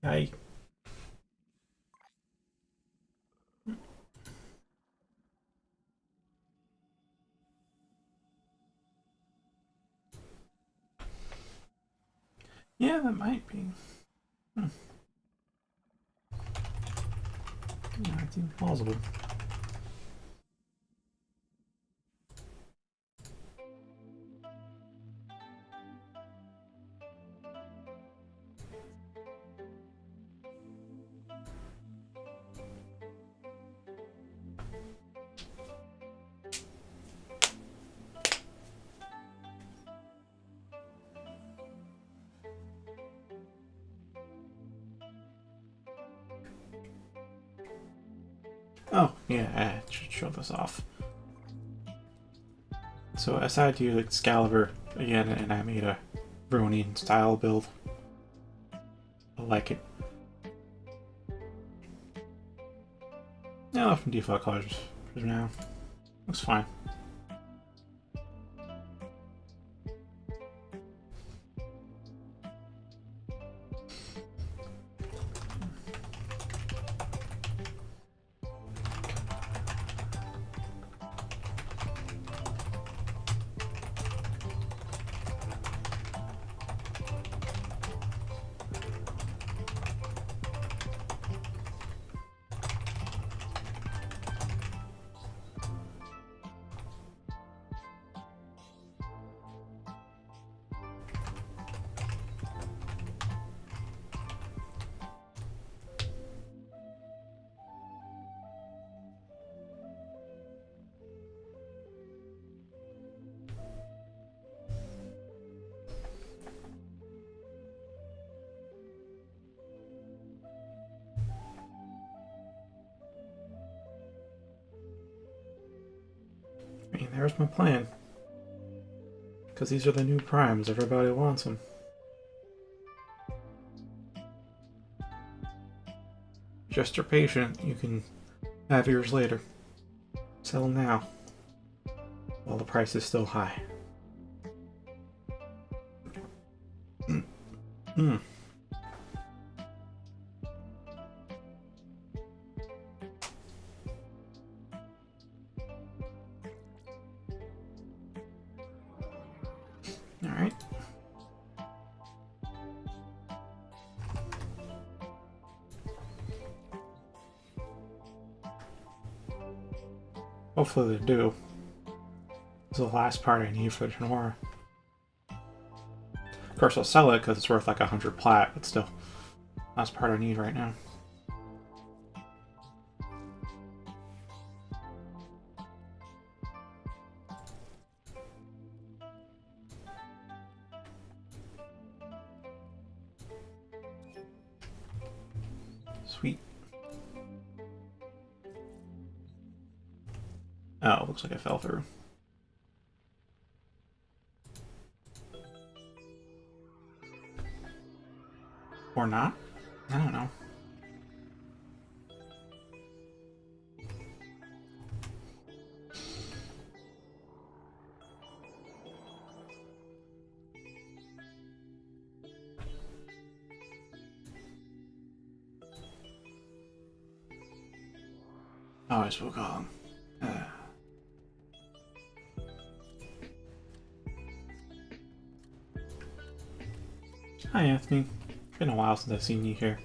I yeah, that might be. Yeah, it seems plausible. Oh, yeah, I should show this off. So I decided to use Excalibur again, and I made a Ronin style build. I like it. Yeah, from default colors for now. Looks fine. I mean, there's my plan. Because these are the new primes, everybody wants them. Just you're patient, you can have yours later. Sell now, while the price is still high. Hmm. Alright. Hopefully they do. This is the last part I need for the Tenora. Of course, I'll sell it because it's worth like 100 plat, but still. Last part I need right now. Sweet. Oh, looks like I fell through. Or not? I don't know. Oh, I spoke on. Hi, Anthony. Been a while since I've seen you here.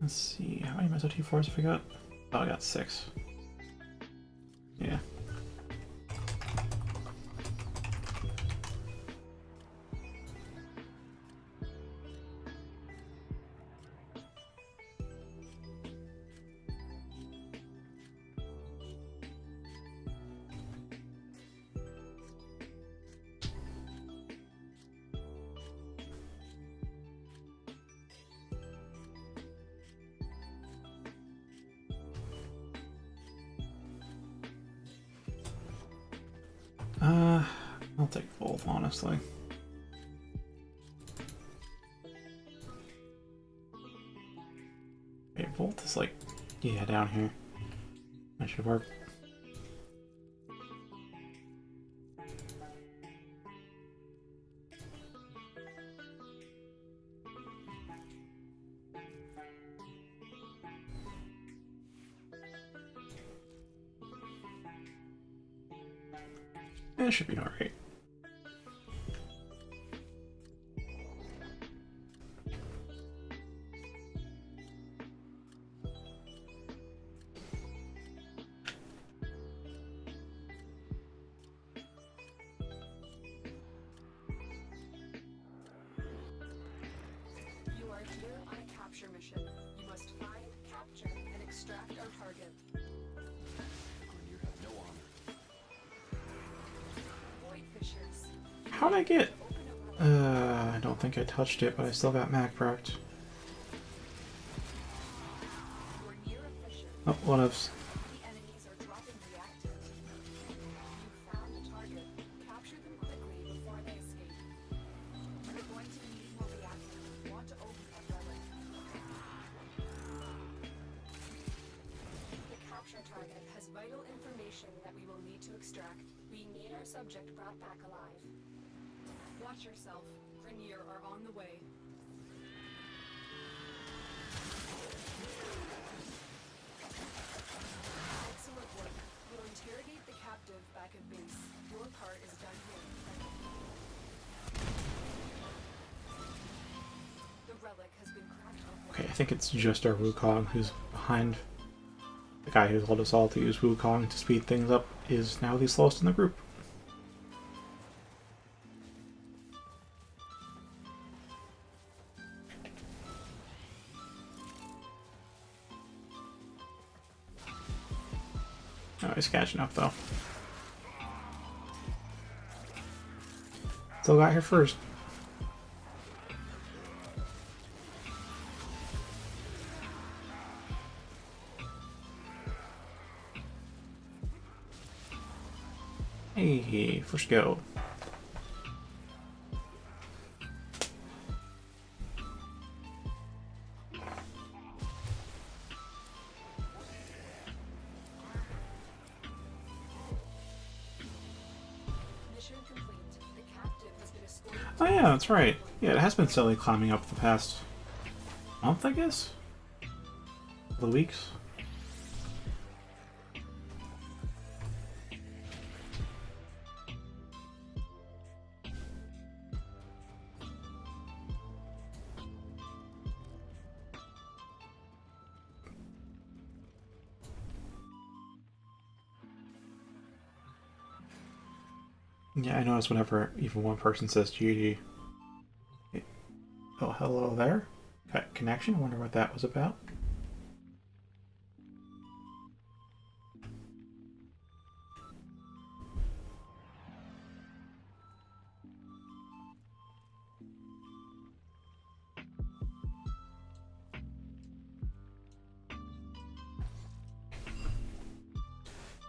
Let's see, how many Meso T4s have I got? Oh, I got 6. Yeah. I'll take both, honestly. Okay, Volt is like, yeah, down here. That should work. That should be alright. You are here on a capture mission. You must find, capture, and extract our target. You have no honor. Void fishers. How'd I get... I don't think I touched it, but I still got Mac procced. You're near a fisher. Oh, one of... The enemies are dropping reactive. You found the target. Capture them quickly before they escape. We're going to need more reactive. Want to open that relic. The capture target has vital information that we will need to extract. We need our subject brought back alive. Watch yourself. Grenier are on the way. Excellent work. We'll interrogate the captive back at base. Your part is done here. The relic has been cracked open. Okay, I think it's just our Wukong who's behind. The guy who told us all to use Wukong to speed things up is now the slowest in the group. Oh, he's catching up though. Still got here first. Hey, first go. Mission complete. The captive has been escorted. Oh yeah, that's right. Yeah, it has been steadily climbing up the past month, I guess? The weeks? Yeah, I notice whenever even one person says GG. Oh, hello there. Cut connection. Wonder what that was about.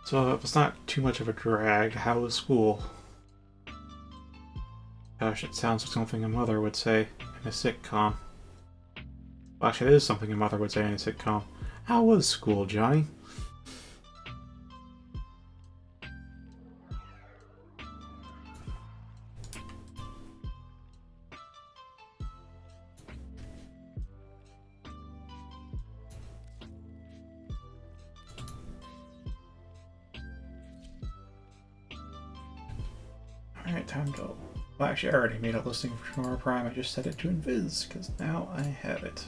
So it was not too much of a drag. How was school? Gosh, it sounds like something a mother would say in a sitcom. Well, actually, it is something a mother would say in a sitcom. How was school, Johnny? Alright, time to... Well, actually, I already made a listing for Shimura Prime. I just set it to Invis, because now I have it.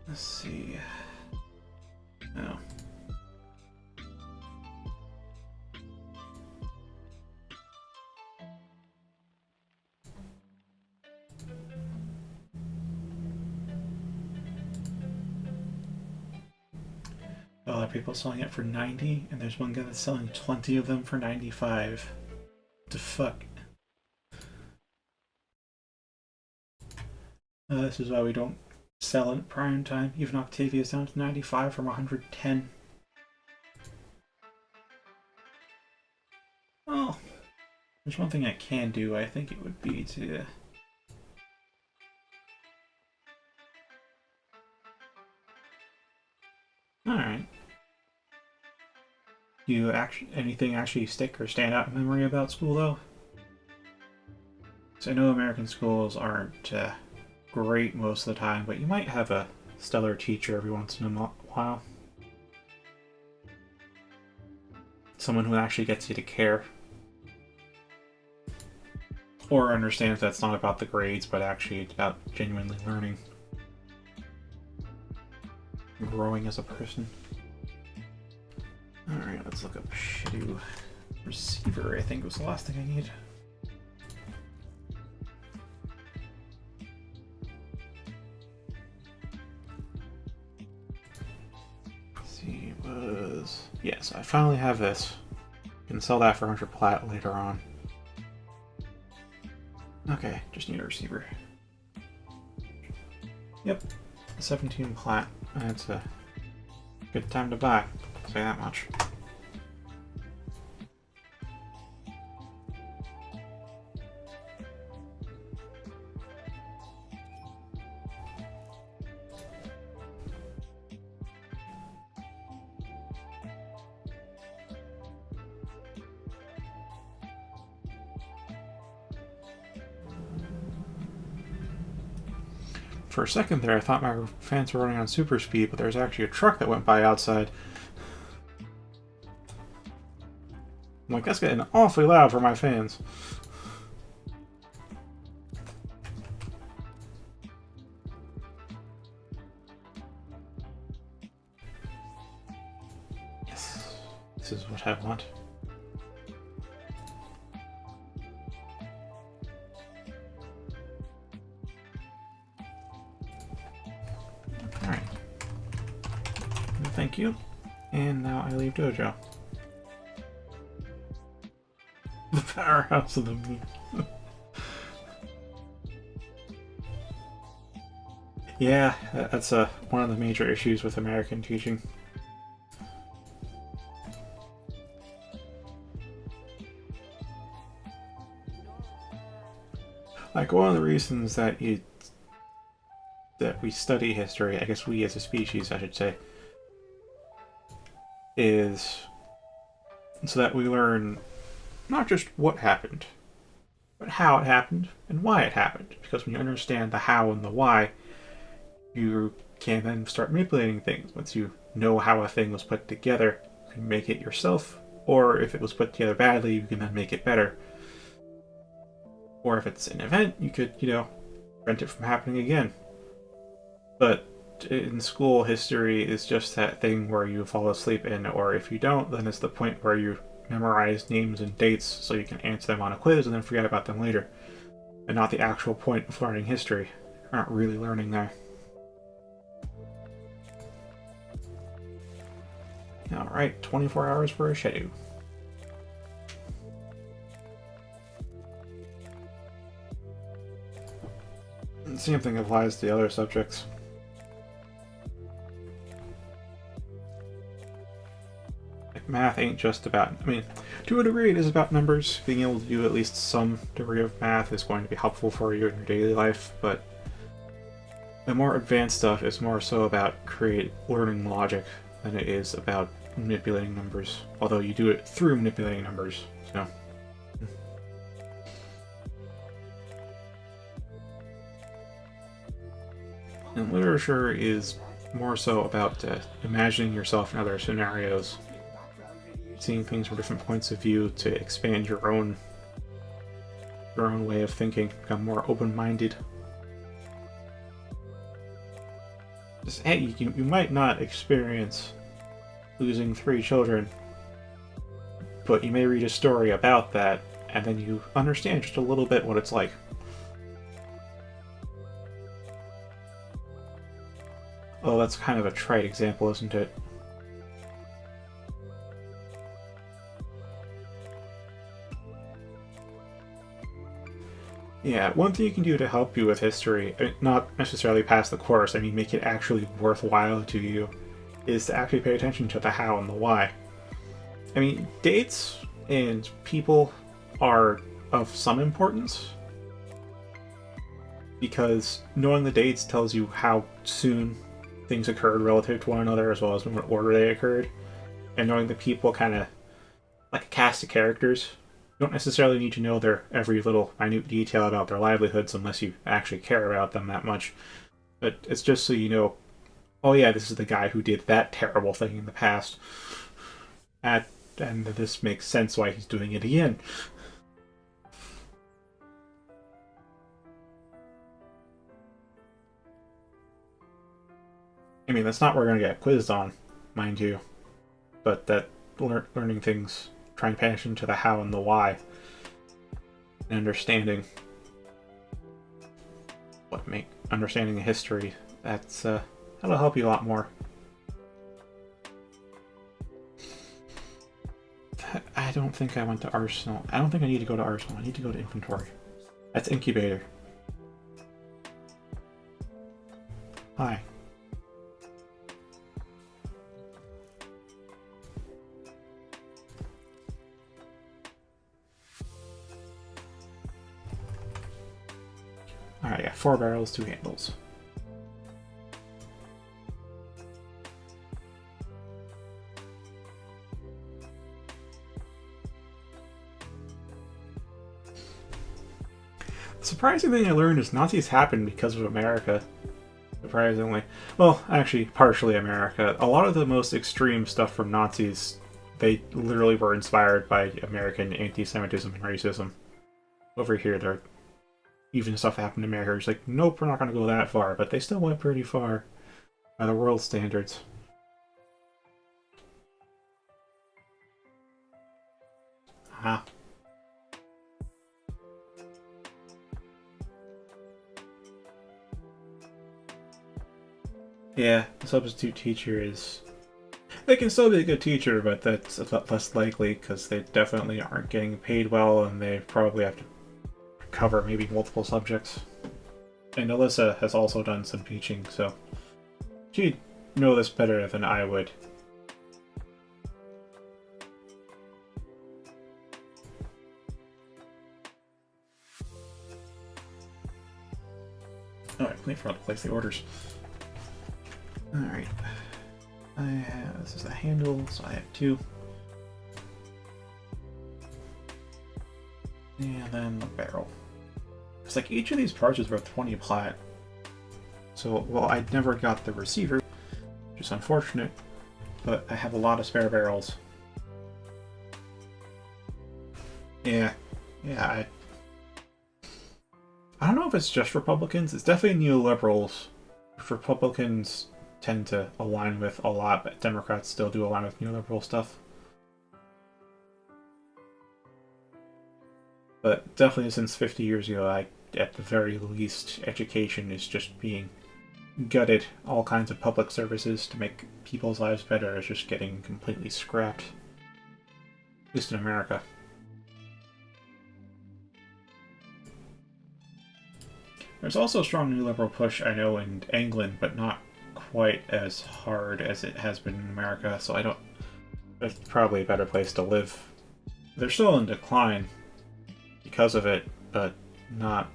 Let's see... Oh. Well, there are people selling it for 90, and there's one guy that's selling 20 of them for 95. The fuck? This is why we don't sell it at prime time. Even Octavia's down to 95 from 110. Oh, there's one thing I can do. I think it would be to... Alright. You actually anything actually stick or stand out in memory about school though? So I know American schools aren't great most of the time, but you might have a stellar teacher every once in a while. Someone who actually gets you to care. Or understands that's not about the grades, but actually about genuinely learning. Growing as a person. Alright, let's look up Shadow Receiver, I think was the last thing I need. Let's see, was... Yes, I finally have this. Can sell that for 100 plat later on. Okay, just need a receiver. Yep, 17 plat. That's a good time to buy, I'll say that much. For a second there, I thought my fans were running on super speed, but there's actually a truck that went by outside. I'm like, that's getting awfully loud for my fans. Yes, this is what I want. Alright. Thank you. And now I leave Dojo. The powerhouse of the meme. Yeah, that's one of the major issues with American teaching. Like, one of the reasons that we study history, I guess we as a species, I should say, is so that we learn not just what happened, but how it happened and why it happened. Because when you understand the how and the why, you can then start manipulating things. Once you know how a thing was put together, you can make it yourself, or if it was put together badly, you can then make it better. Or if it's an event, you could, prevent it from happening again. But in school, history is just that thing where you fall asleep in, or if you don't, then it's the point where you memorize names and dates so you can answer them on a quiz and then forget about them later. And not the actual point of learning history. You're not really learning there. Alright, 24 hours for a Shadow. The same thing applies to the other subjects. Like, math ain't just about... to a degree it is about numbers. Being able to do at least some degree of math is going to be helpful for you in your daily life, but the more advanced stuff is more so about learning logic than it is about manipulating numbers. Although you do it through manipulating numbers, so... And literature is more so about imagining yourself in other scenarios, seeing things from different points of view to expand your own way of thinking, become more open-minded. Just, hey, you might not experience losing 3 children, but you may read a story about that, and then you understand just a little bit what it's like. Oh, that's kind of a trite example, isn't it? Yeah, one thing you can do to help you with history, not necessarily pass the course, make it actually worthwhile to you, is to actually pay attention to the how and the why. Dates and people are of some importance, because knowing the dates tells you how soon things occurred relative to one another, as well as in what order they occurred. And knowing the people kind of like a cast of characters. You don't necessarily need to know their every little minute detail about their livelihoods unless you actually care about them that much. But it's just so you know, oh yeah, this is the guy who did that terrible thing in the past. That and this makes sense why he's doing it again. I mean, that's not what we're going to get quizzed on, mind you, but that learning things, trying to pay attention to the how and the why, and understanding the history, that'll help you a lot more. I don't think I went to Arsenal. I don't think I need to go to Arsenal. I need to go to Inventory. That's Incubator. Hi. Alright, I got 4 barrels, 2 handles. The surprising thing I learned is Nazis happened because of America. Surprisingly. Well, actually, partially America. A lot of the most extreme stuff from Nazis, they literally were inspired by American anti-Semitism and racism. Over here, they're even stuff that happened in America, it's like, nope, we're not going to go that far, but they still went pretty far by the world standards. Ah. Yeah, the substitute teacher is... They can still be a good teacher, but that's a lot less likely, because they definitely aren't getting paid well, and they probably have to cover maybe multiple subjects. And Alyssa has also done some teaching, so she'd know this better than I would. Alright, wait for her to place the orders. Alright. This is the handle, so I have 2. And then the barrel. It's like each of these parts is worth 20 plat. So, well, I never got the receiver, which is unfortunate, but I have a lot of spare barrels. Yeah, I don't know if it's just Republicans. It's definitely neoliberals. Republicans tend to align with a lot, but Democrats still do align with neoliberal stuff. But definitely since 50 years ago, at the very least, education is just being gutted. All kinds of public services to make people's lives better is just getting completely scrapped. At least in America. There's also a strong neoliberal push, I know, in England, but not quite as hard as it has been in America, so I don't... It's probably a better place to live. They're still in decline because of it, but not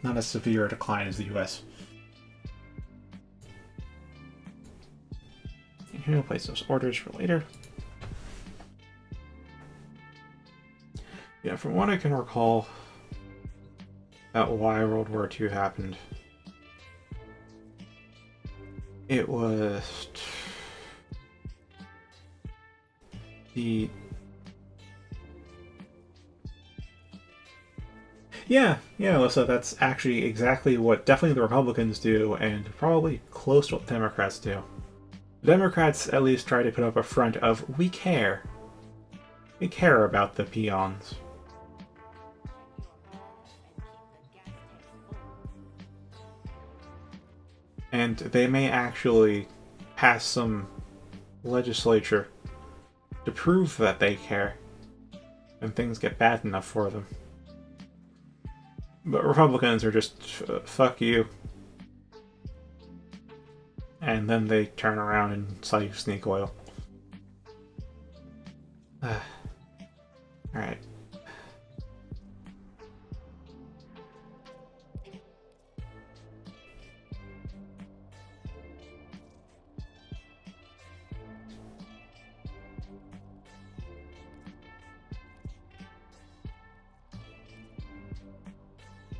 as severe a decline as the US. And here we'll place those orders for later. Yeah, from what I can recall, about why World War II happened, it was the... Yeah, Alyssa, that's actually exactly what definitely the Republicans do, and probably close to what the Democrats do. The Democrats at least try to put up a front of, we care. We care about the peons. And they may actually pass some legislature to prove that they care when things get bad enough for them. But Republicans are just, fuck you. And then they turn around and sell you snake oil. Alright.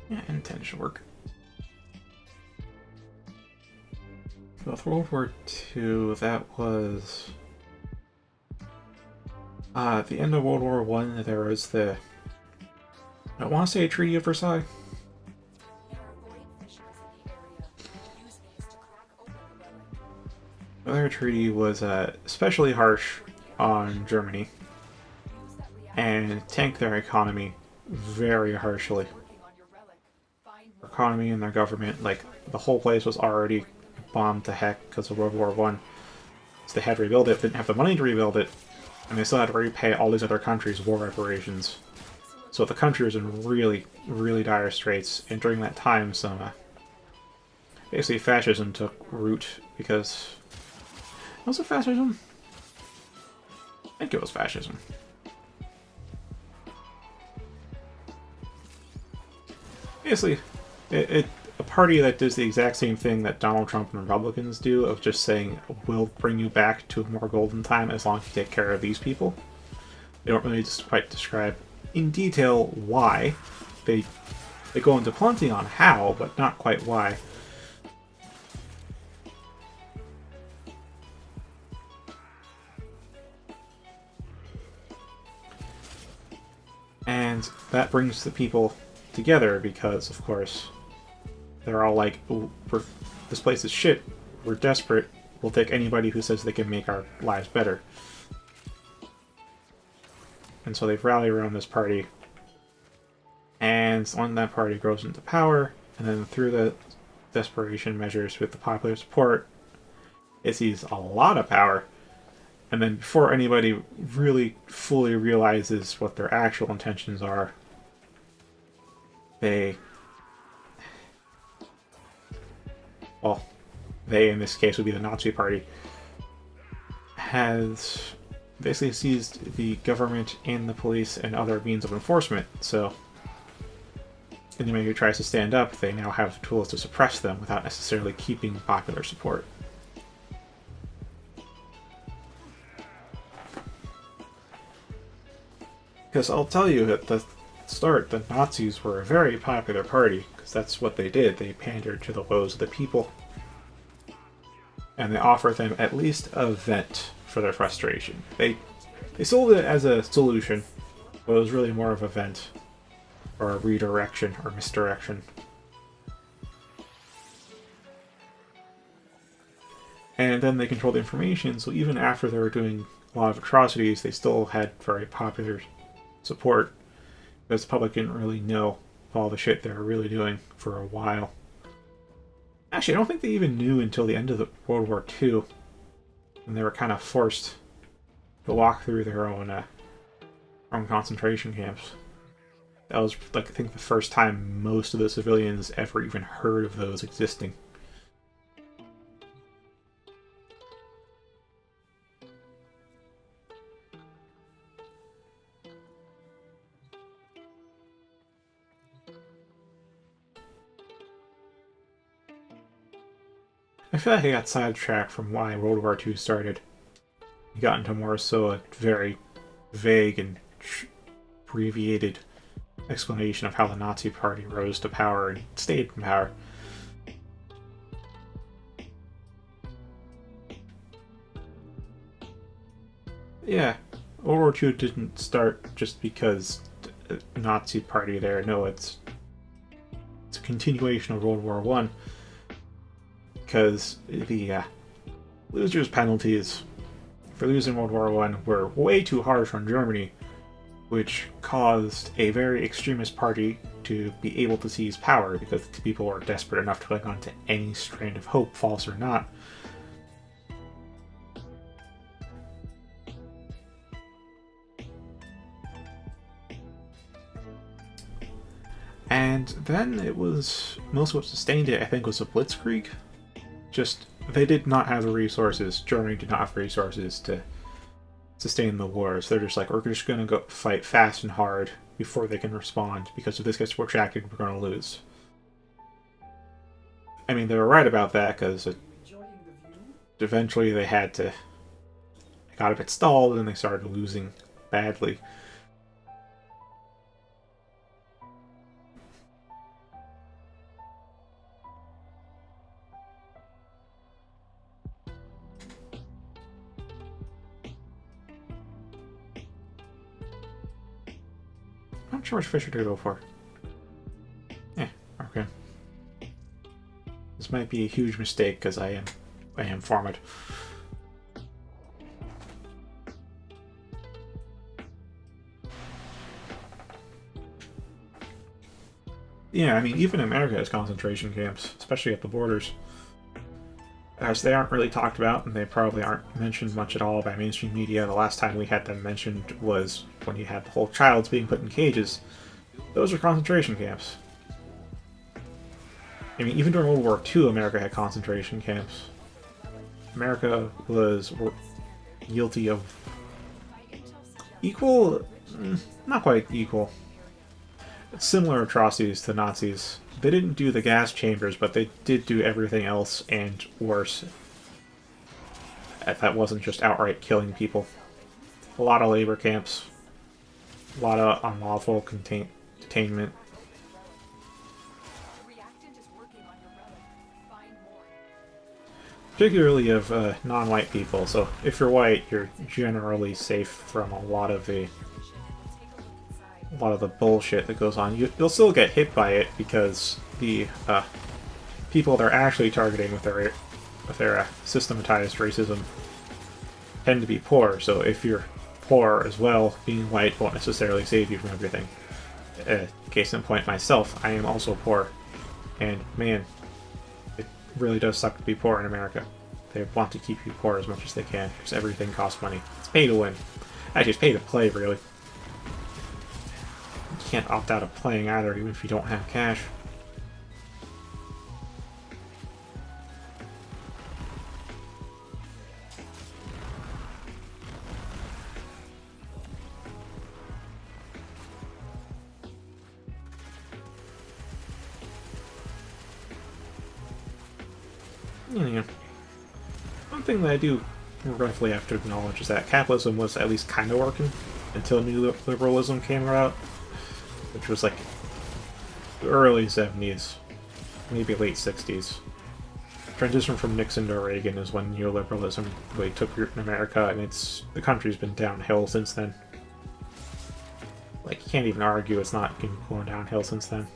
Yeah, and 10 should work. With World War II, that was... At the end of World War One, there was I want to say, Treaty of Versailles. There are void fissures in the area. Use these to crack open the relic. Their treaty was especially harsh on Germany Use that reactor and tanked their economy very harshly. working on your relic. Find Their more. economy and their government, like the whole place was already bombed to heck because of World War One. So they had to rebuild it, didn't have the money to rebuild it, and they still had to repay all these other countries war reparations. So the country was in really, really dire straits, and during that time, some basically fascism took root because was it fascism? I think it was fascism. Basically, a party that does the exact same thing that Donald Trump and Republicans do of just saying, we'll bring you back to a more golden time as long as you take care of these people. They don't really just quite describe in detail why. They go into plenty on how, but not quite why. And that brings the people together because, of course, they're all like, "Ooh, this place is shit. We're desperate. We'll take anybody who says they can make our lives better." And so they've rallied around this party. And when that party grows into power, and then through the desperation measures with the popular support, it sees a lot of power. And then before anybody really fully realizes what their actual intentions are, they in this case would be the Nazi Party, has basically seized the government and the police and other means of enforcement. So anybody who tries to stand up, they now have tools to suppress them without necessarily keeping popular support. Because I'll tell you, at the start, the Nazis were a very popular party, because that's what they did. They pandered to the woes of the people. And they offered them at least a vent for their frustration. They sold it as a solution, but it was really more of a vent, or a redirection, or misdirection. And then they controlled the information, so even after they were doing a lot of atrocities, they still had very popular support, because the public didn't really know all the shit they were really doing for a while. Actually, I don't think they even knew until the end of the World War II, and they were kind of forced to walk through their own concentration camps. That was, like, I think the first time most of the civilians ever even heard of those existing. I feel like I got sidetracked from why World War II started. We got into more so a very vague and abbreviated explanation of how the Nazi Party rose to power and stayed in power. Yeah, World War II didn't start just because the Nazi Party there. No, it's a continuation of World War One. Because the losers' penalties for losing World War One were way too harsh on Germany, which caused a very extremist party to be able to seize power because people were desperate enough to cling on to any strand of hope, false or not. And then it was, most of what sustained it, I think, was a blitzkrieg. Just, they did not have the resources, Germany did not have resources to sustain the wars. They're just like, we're just going to go fight fast and hard before they can respond, because if this gets protracted, we're going to lose. I mean, they were right about that, because eventually they got a bit stalled, and they started losing badly. sure which fish to go for. Okay. This might be a huge mistake because I am formed. Yeah, I mean, even America has concentration camps, especially at the borders. As they aren't really talked about, and they probably aren't mentioned much at all by mainstream media. The last time we had them mentioned was when you had the whole childs being put in cages. Those are concentration camps. I mean, even during World War II, America had concentration camps. America was guilty of equal, not quite equal, similar atrocities to Nazis. They didn't do the gas chambers, but they did do everything else and worse. That wasn't just outright killing people. A lot of labor camps. A lot of unlawful detainment. The reactant is working on your relic. Find more. Particularly of non-white people, so if you're white, you're generally safe from a lot of the bullshit that goes on. You'll still get hit by it because the people they're actually targeting with their systematized racism tend to be poor. So if you're poor as well, being white won't necessarily save you from everything. Case in point, myself, I am also poor, and man, it really does suck to be poor in America. They want to keep you poor as much as they can because everything costs money. It's pay to win. Actually, it's pay to play, really. You can't opt out of playing either, even if you don't have cash. Yeah. One thing that I do roughly have to acknowledge is that capitalism was at least kind of working until new liberalism came about, which was like the early 70s, maybe late 60s. Transition from Nixon to Reagan is when neoliberalism really took root in America, and the country's been downhill since then. Like, you can't even argue it's not going downhill since then.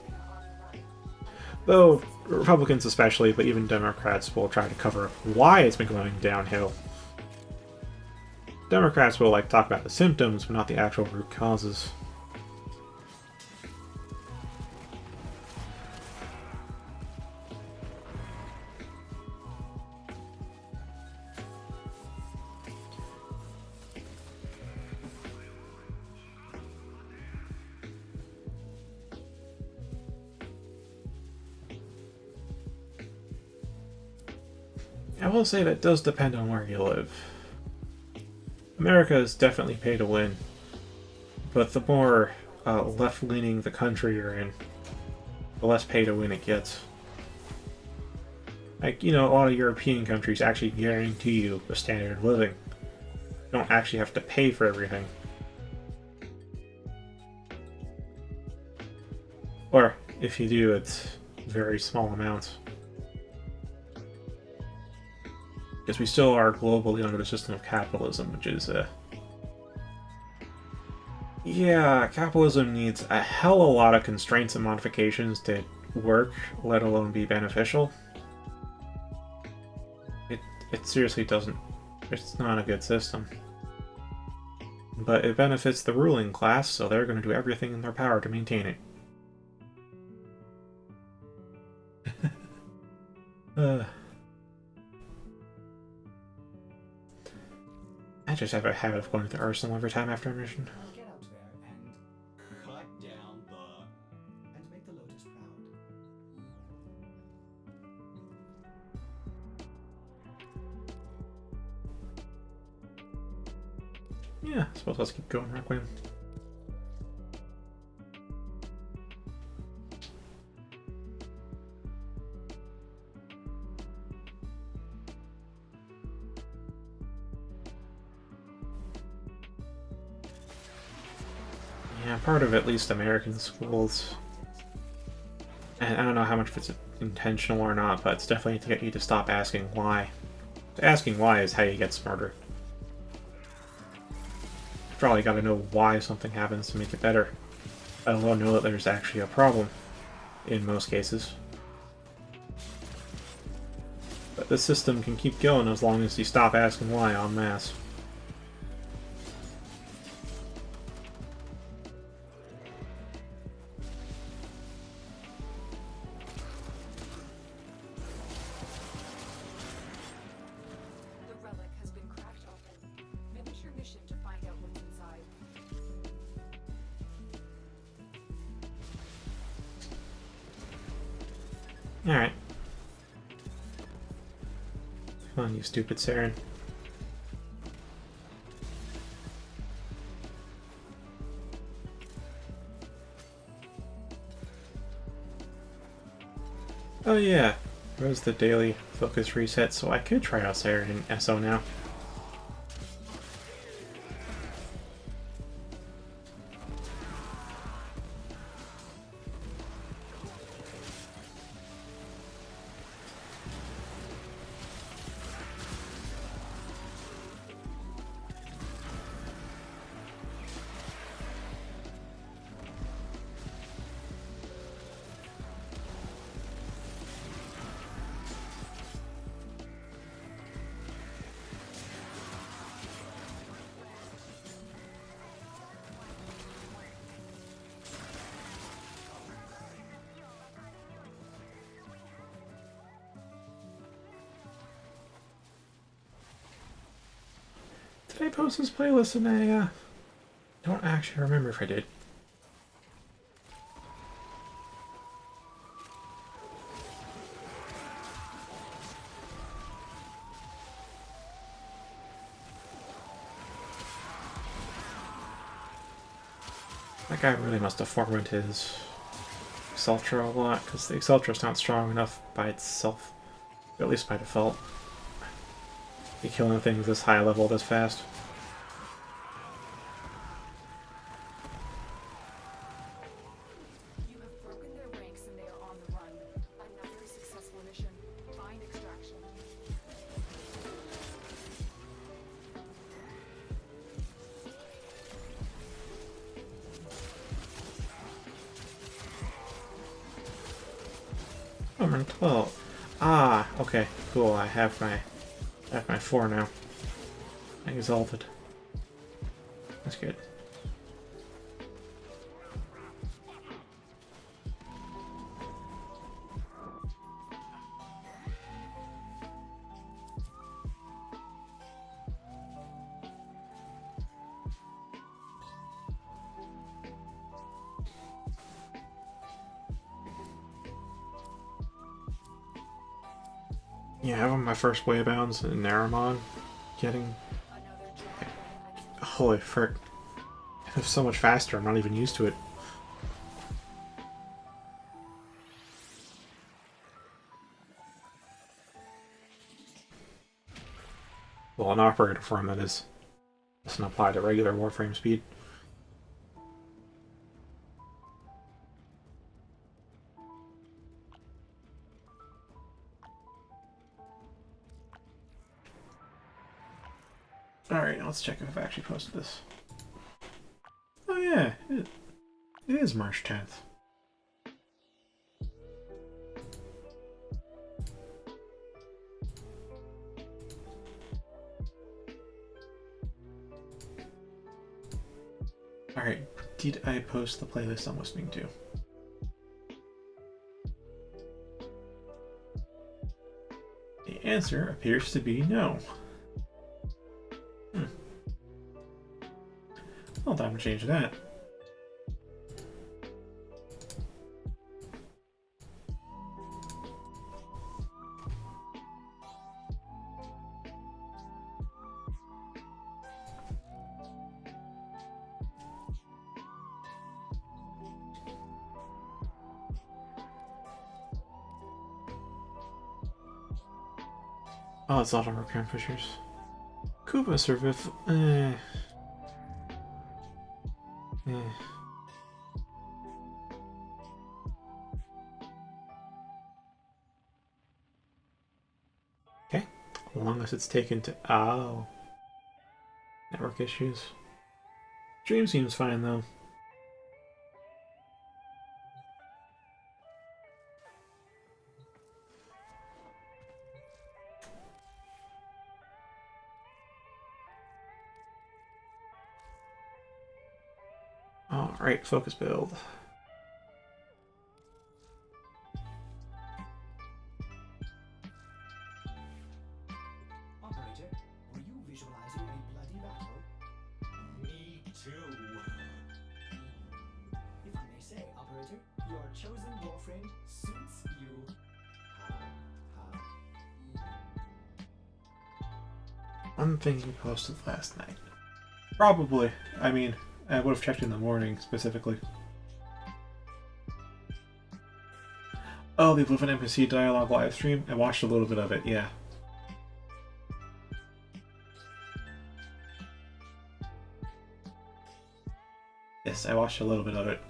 Though, Republicans especially, but even Democrats will try to cover up why it's been going downhill. Democrats will talk about the symptoms, but not the actual root causes. I will say that does depend on where you live. America is definitely pay to win, but the more left-leaning the country you're in, the less pay to win it gets. Like, a lot of European countries actually guarantee you a standard of living. You don't actually have to pay for everything. Or, if you do, it's very small amounts. Because we still are globally under the system of capitalism, which is, yeah, capitalism needs a hell of a lot of constraints and modifications to work, let alone be beneficial. It seriously doesn't. It's not a good system. But it benefits the ruling class, so they're going to do everything in their power to maintain it. I just have a habit of going to the arsenal every time after a mission. Get out there and Cut down the. make the Lotus proud. Yeah, I suppose let's keep going, Requiem. Yeah, part of at least American schools, and I don't know how much of it's intentional or not, but it's definitely to get you to stop asking why. Asking why is how you get smarter. After all, you gotta know why something happens to make it better. I will know that there's actually a problem in most cases. But this system can keep going as long as you stop asking why en masse. The relic has been cracked open. Finish your mission to find out what's inside. Alright. Come on, you stupid Saren. Oh yeah, there was the daily focus reset, so I could try out Saren in SO now. Did I post this playlist and I don't actually remember if I did. That guy really must have formatted his Exultra a lot, because the Exultra's not strong enough by itself, at least by default. Be killing things this high level this fast. You have broken their ranks and they are on the run. Another successful mission. Find extraction. Oh, I'm on 12. Ah, okay, cool. I have my 4 now. Exalted. That's good. Yeah, having my first waybounds in Naramon, getting Another drop. holy frick, it's so much faster. I'm not even used to it. Well, an operator form that is doesn't apply to regular Warframe speed. Alright, let's check if I've actually posted this. Oh yeah, it is March 10th. Alright, did I post the playlist I'm listening to? The answer appears to be no. Well, time to change that. Oh, it's auto recurrent fissures. Koopa survive. Okay. As long as it's taken to. Oh. Network issues. Stream seems fine though. Alright, focus build. Operator, were you visualizing a bloody battle? Me too. If I may say, Operator, your chosen warframe suits you. One thing you posted last night. Probably. I mean, I would have checked in the morning specifically. Oh, the Oblivion NPC dialogue live stream? I watched a little bit of it, yeah. Yes, I watched a little bit of it.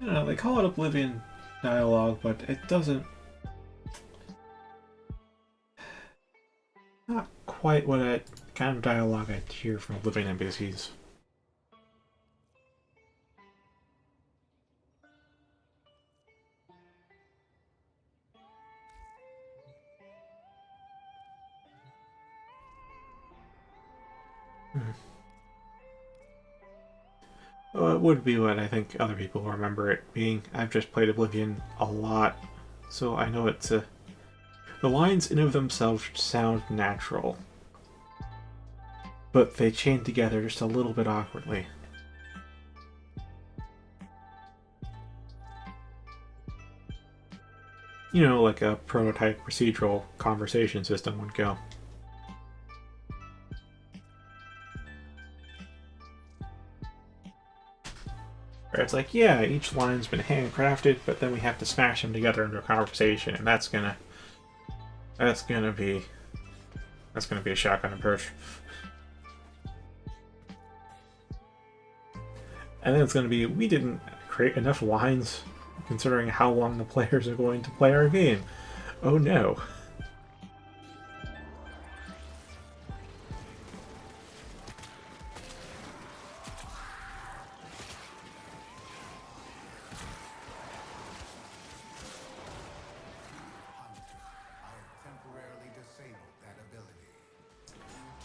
I don't know, they call it Oblivion dialogue, but it doesn't... Not quite what kind of dialogue I hear from Oblivion NPCs. Well, it would be what I think other people remember it being. I've just played Oblivion a lot, so I know it's a... The lines in of themselves sound natural, but they chain together just a little bit awkwardly. You know, like a prototype procedural conversation system would go. Where it's like, yeah, each line's been handcrafted, but then we have to smash them together into a conversation, and that's gonna be a shotgun approach. And then it's gonna be, we didn't create enough lines considering how long the players are going to play our game. Oh no.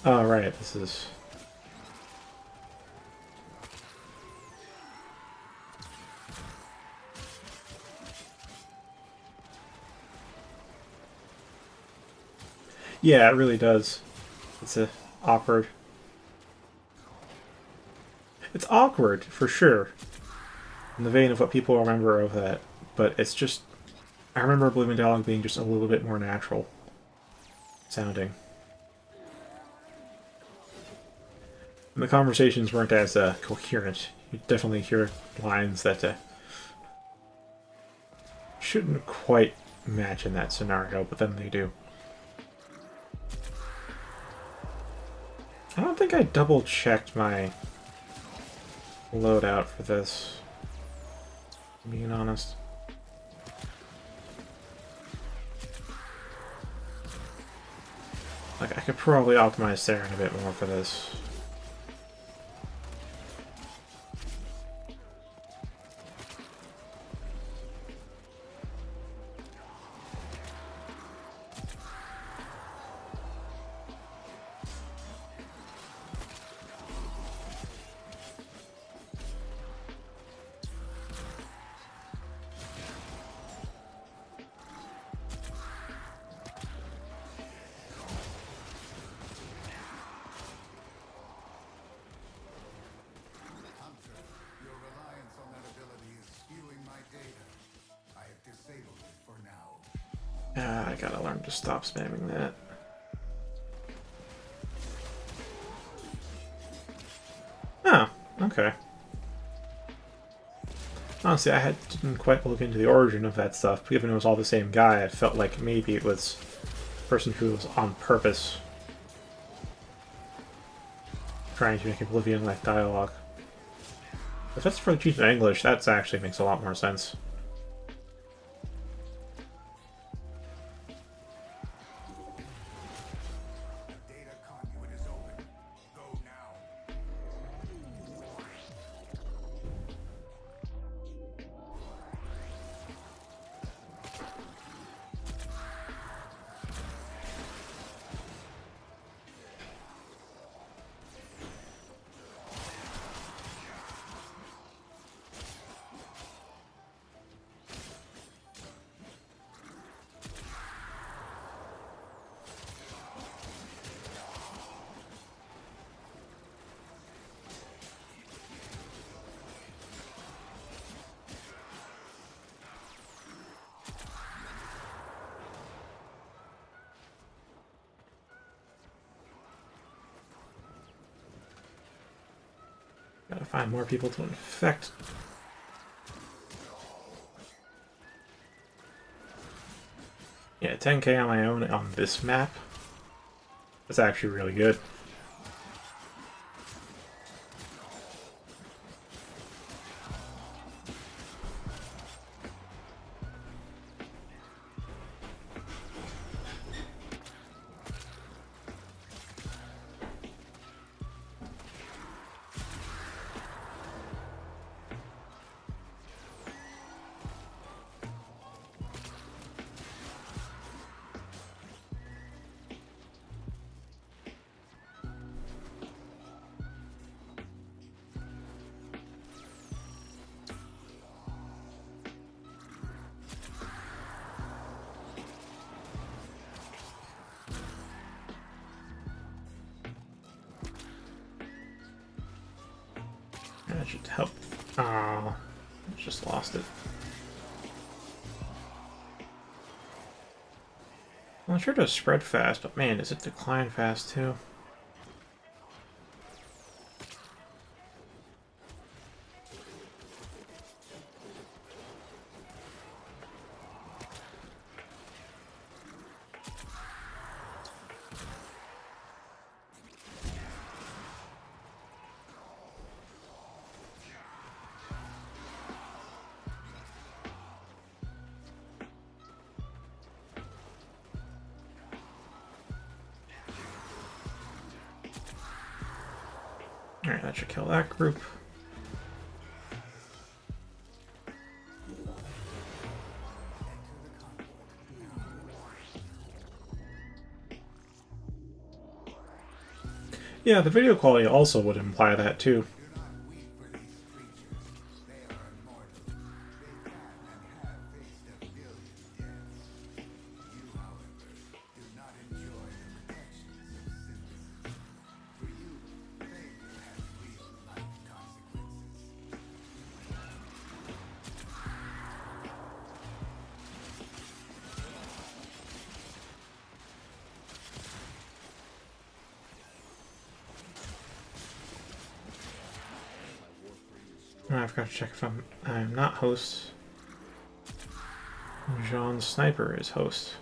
Oh, right, this is... Yeah, it really does. It's awkward. It's awkward, for sure. In the vein of what people remember of that. But it's just... I remember Oblivion Dialogue being just a little bit more natural sounding. And the conversations weren't as coherent. You definitely hear lines that shouldn't quite match in that scenario, but then they do. I don't think I double-checked my loadout for this, being honest. Like, I could probably optimize Saren a bit more for this. I gotta learn to stop spamming that. Oh, okay. Honestly, didn't quite look into the origin of that stuff. Given it was all the same guy, I felt like maybe it was a person who was on purpose trying to make Oblivion-like dialogue. If that's for the cheap in English, that actually makes a lot more sense. find more people to infect. Yeah, 10k on my own on this map. That's actually really good. That should help. Oh, just lost it. Well, it sure does spread fast, but man, does it decline fast too? Alright, that should kill that group. Yeah, the video quality also would imply that too. I forgot to check if I'm not host. Jean Sniper is host.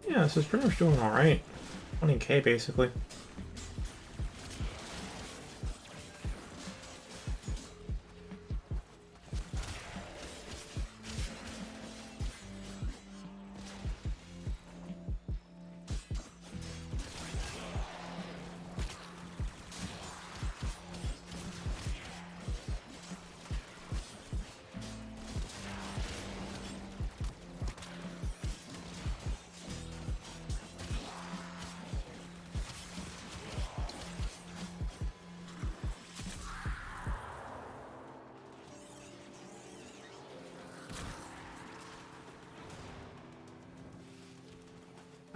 Yeah, this is pretty much doing alright. 20k basically.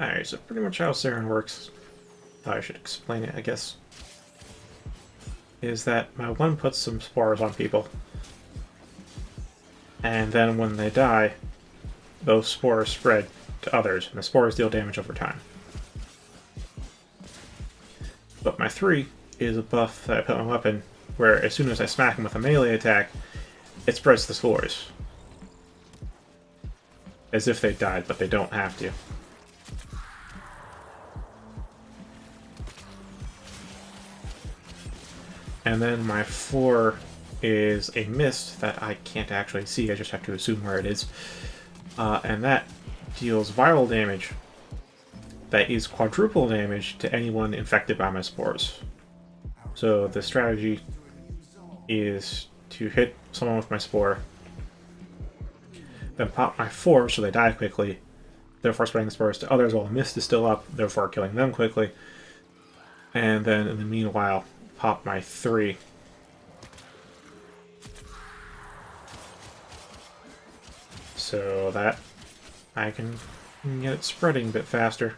Alright, so pretty much how Saren works, thought I should explain it, I guess, is that my one puts some spores on people, and then when they die, those spores spread to others, and the spores deal damage over time. But my 3 is a buff that I put on my weapon, where as soon as I smack him with a melee attack, it spreads the spores. As if they died, but they don't have to. And then my 4 is a mist that I can't actually see, I just have to assume where it is. And that deals viral damage that is quadruple damage to anyone infected by my spores. So the strategy is to hit someone with my spore, then pop my 4 so they die quickly, therefore spreading the spores to others while the mist is still up, therefore killing them quickly. And then in the meanwhile, pop my 3. So that I can get it spreading a bit faster.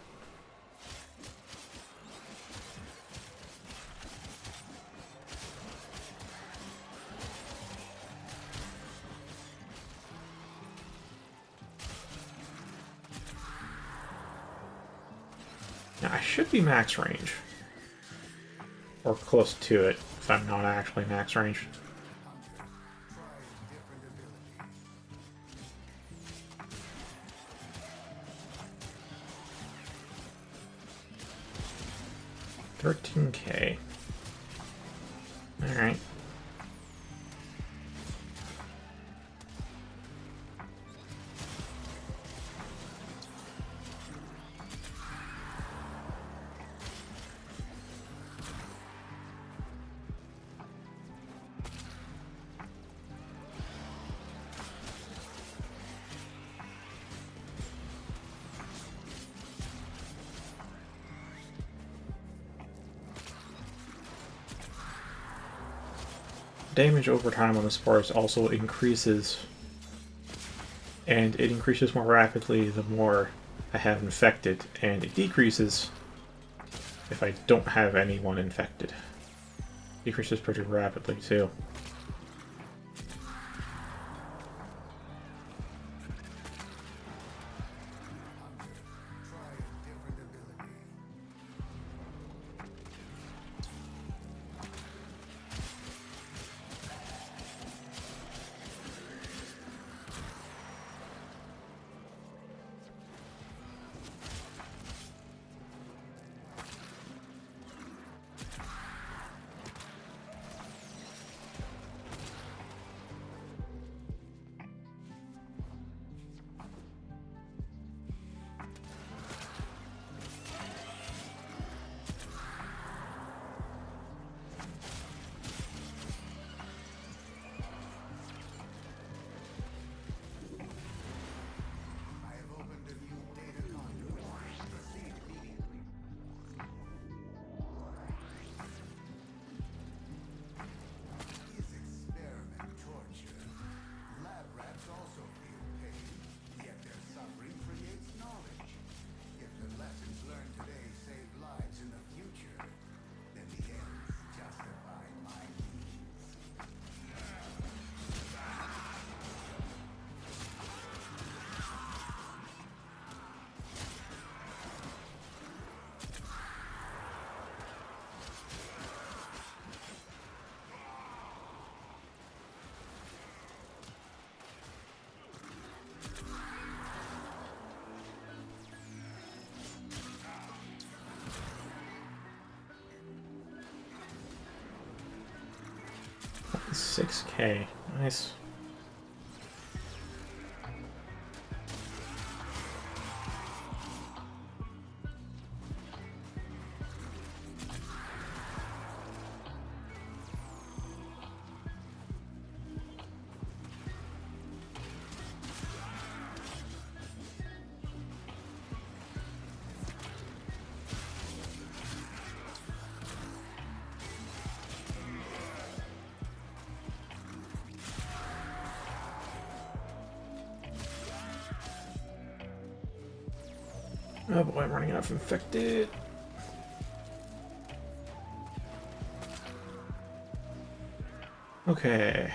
should be max range. Or close to it, if I'm not actually max range. $13K. Alright. Damage over time on the spars also increases, and it increases more rapidly the more I have infected, and it decreases if I don't have anyone infected. Decreases pretty rapidly too. $6K. Nice. Oh boy, I'm running out of infected. Okay.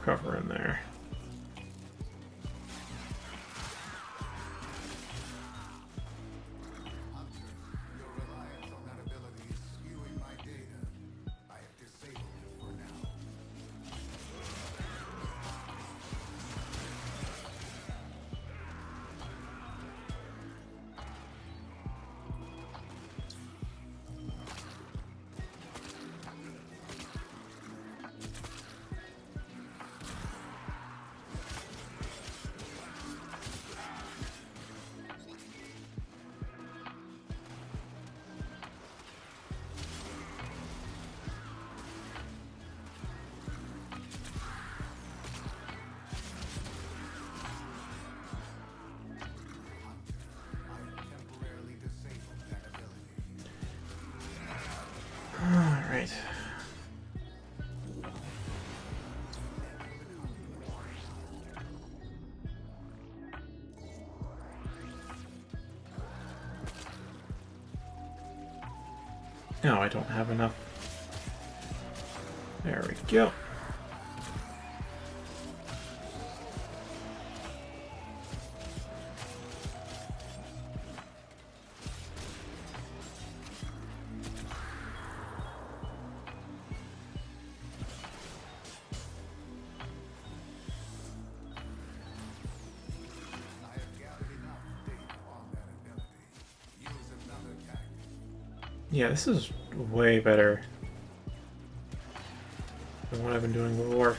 Recover in there. Alright. No, I don't have enough. There we go. Yeah, this is way better than what I've been doing before.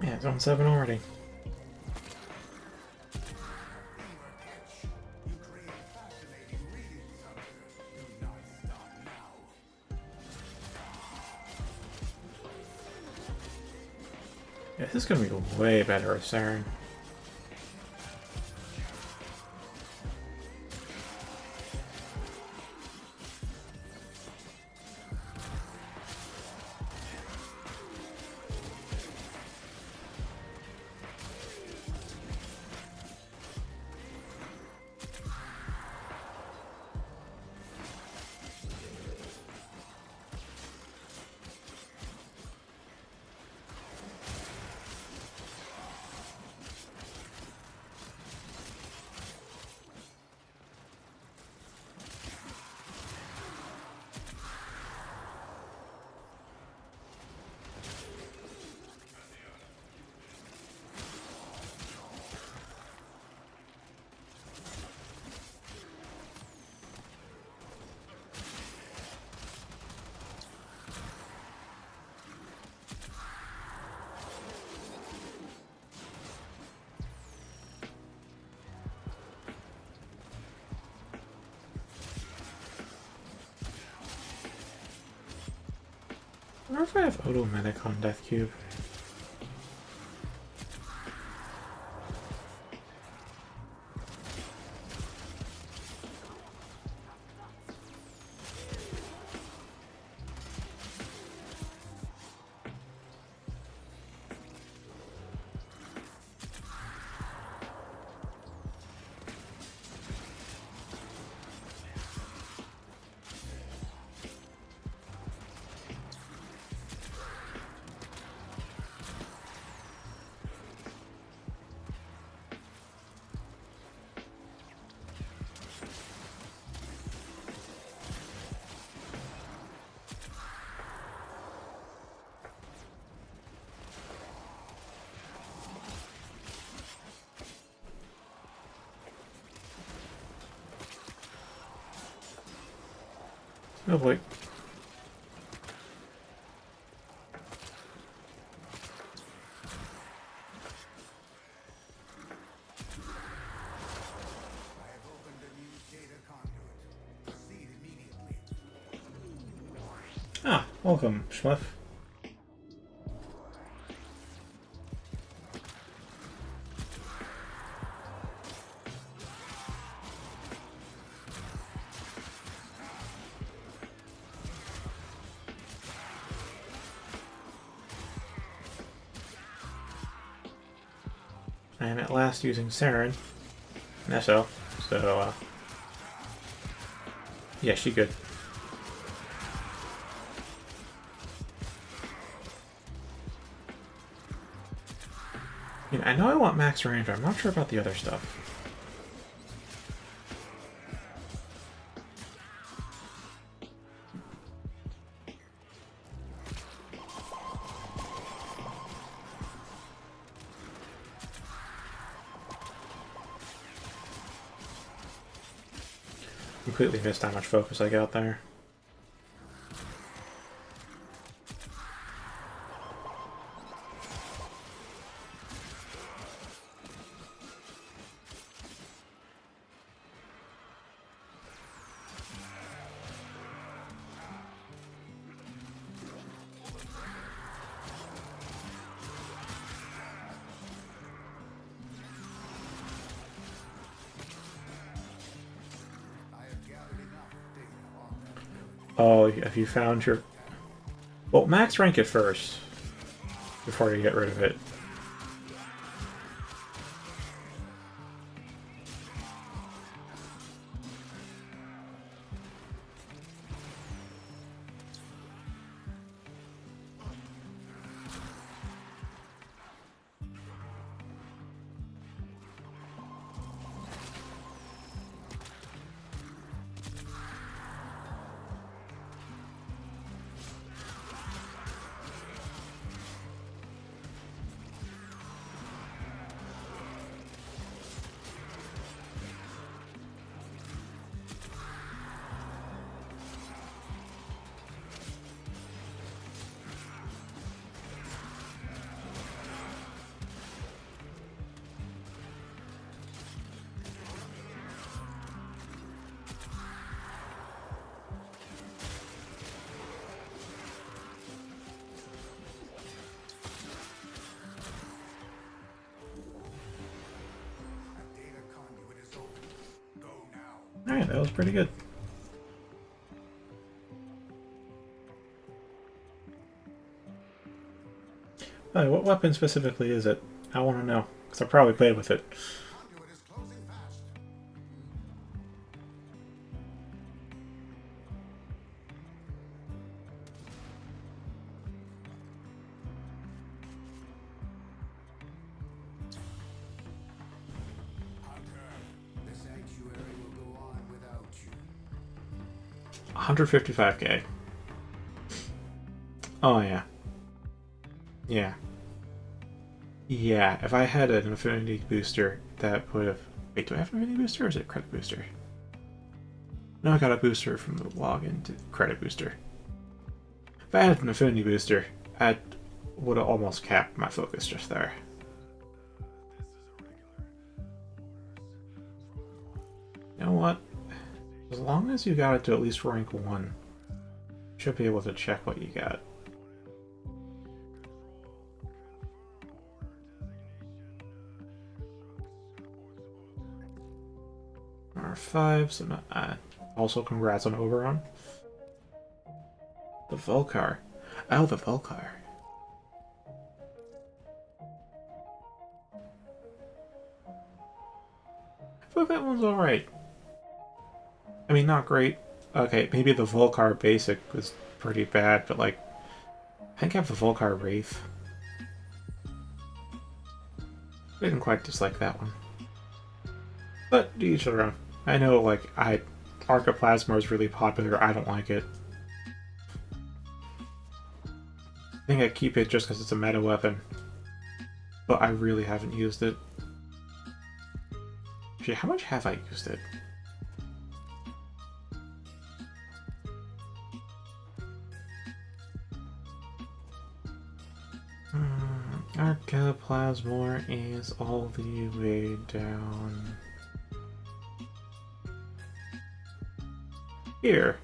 Yeah, it's on 7 already. Yeah, this is gonna be way better with Saren. I wonder if I have Auto Medic on Death Cube. Oh boy. Ah, welcome, Schmuff. I am at last using Saren. Nesso. So, yeah, she good. You know, I know I want max range, but I'm not sure about the other stuff. Completely missed how much focus I got there. Oh, have you found your... Well, max rank it first, before you get rid of it. Alright, that was pretty good. Hey, what weapon specifically is it? I want to know, because I probably played with it. Conduit is closing fast. Hunter, the sanctuary will go on without you. 155k. Oh, yeah. Yeah. Yeah, if I had an affinity booster, that would have... Wait, do I have an affinity booster or is it a credit booster? No, I got a booster from the login to credit booster. If I had an affinity booster, I would have almost capped my focus just there. You know what? As long as you got it to at least rank 1, you should be able to check what you got. R5, so also congrats on Oberon. The Volcar. Oh, the Volcar. I thought that one's alright. I mean, not great. Okay, maybe the Volcar basic was pretty bad, but like, I think I have the Volcar Wraith. I didn't quite dislike that one. But to each their own. I know, like, Arcoplasma is really popular. I don't like it. I think I keep it just because it's a meta weapon. But I really haven't used it. Actually, how much have I used it? Arcoplasmor is all the way down here.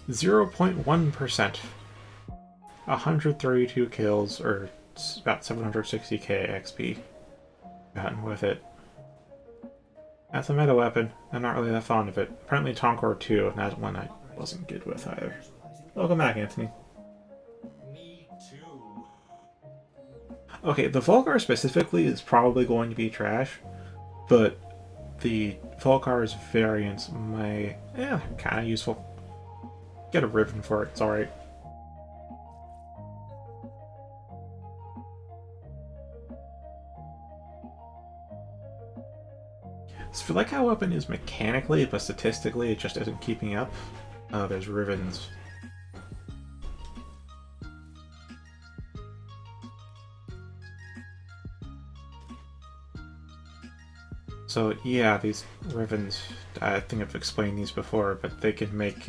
0.1%. 132 kills, or about 760k XP gotten with it. That's a meta weapon. I'm not really that fond of it. Apparently Tonkor 2, and that's one I wasn't good with either. Welcome back, Anthony. Me too. Okay, the Volgar specifically is probably going to be trash, but the Volgar's variants may, kind of useful. Get a ribbon for it, it's alright. So I feel like how weapon is mechanically, but statistically it just isn't keeping up. Oh, there's ribbons. So yeah, these ribbons, I think I've explained these before, but they can make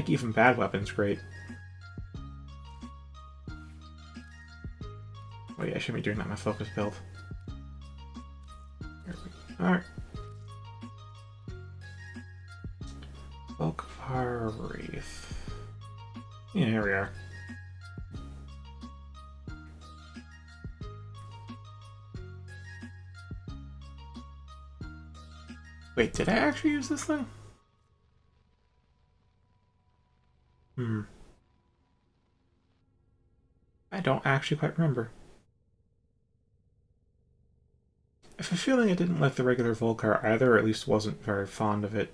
even bad weapons great. Oh yeah, I shouldn't be doing that in my focus build. Alright. Volgar Wraith. Yeah, here we are. Wait, did I actually use this thing? I don't actually quite remember. I have a feeling I didn't like the regular Volcar either, or at least wasn't very fond of it.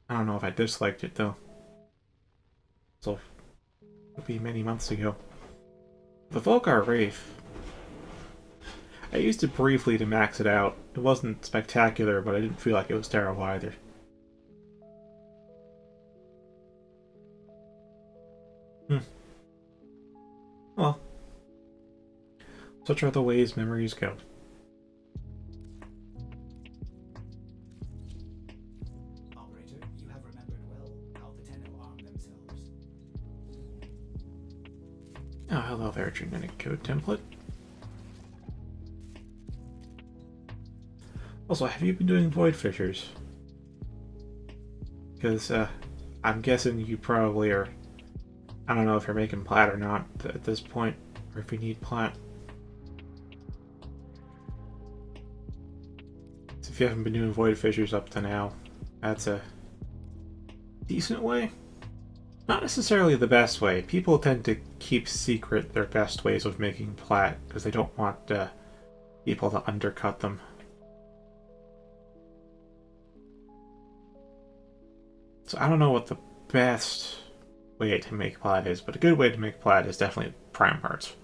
I don't know if I disliked it, though. So, it'll be many months ago. The Volgar Wraith. I used it briefly to max it out. It wasn't spectacular, but I didn't feel like it was terrible either. Well, such are the ways memories go. Operator, you have remembered well how the Tenno arm themselves. Oh, hello there, genetic code template. Also, have you been doing void fissures? Because, I'm guessing you probably are. I don't know if you're making plat or not at this point, or if you need plat. So if you haven't been doing void fissures up to now, that's a decent way. Not necessarily the best way. People tend to keep secret their best ways of making plat because they don't want people to undercut them. So I don't know what the best way to make plat is, but a good way to make plat is definitely prime parts.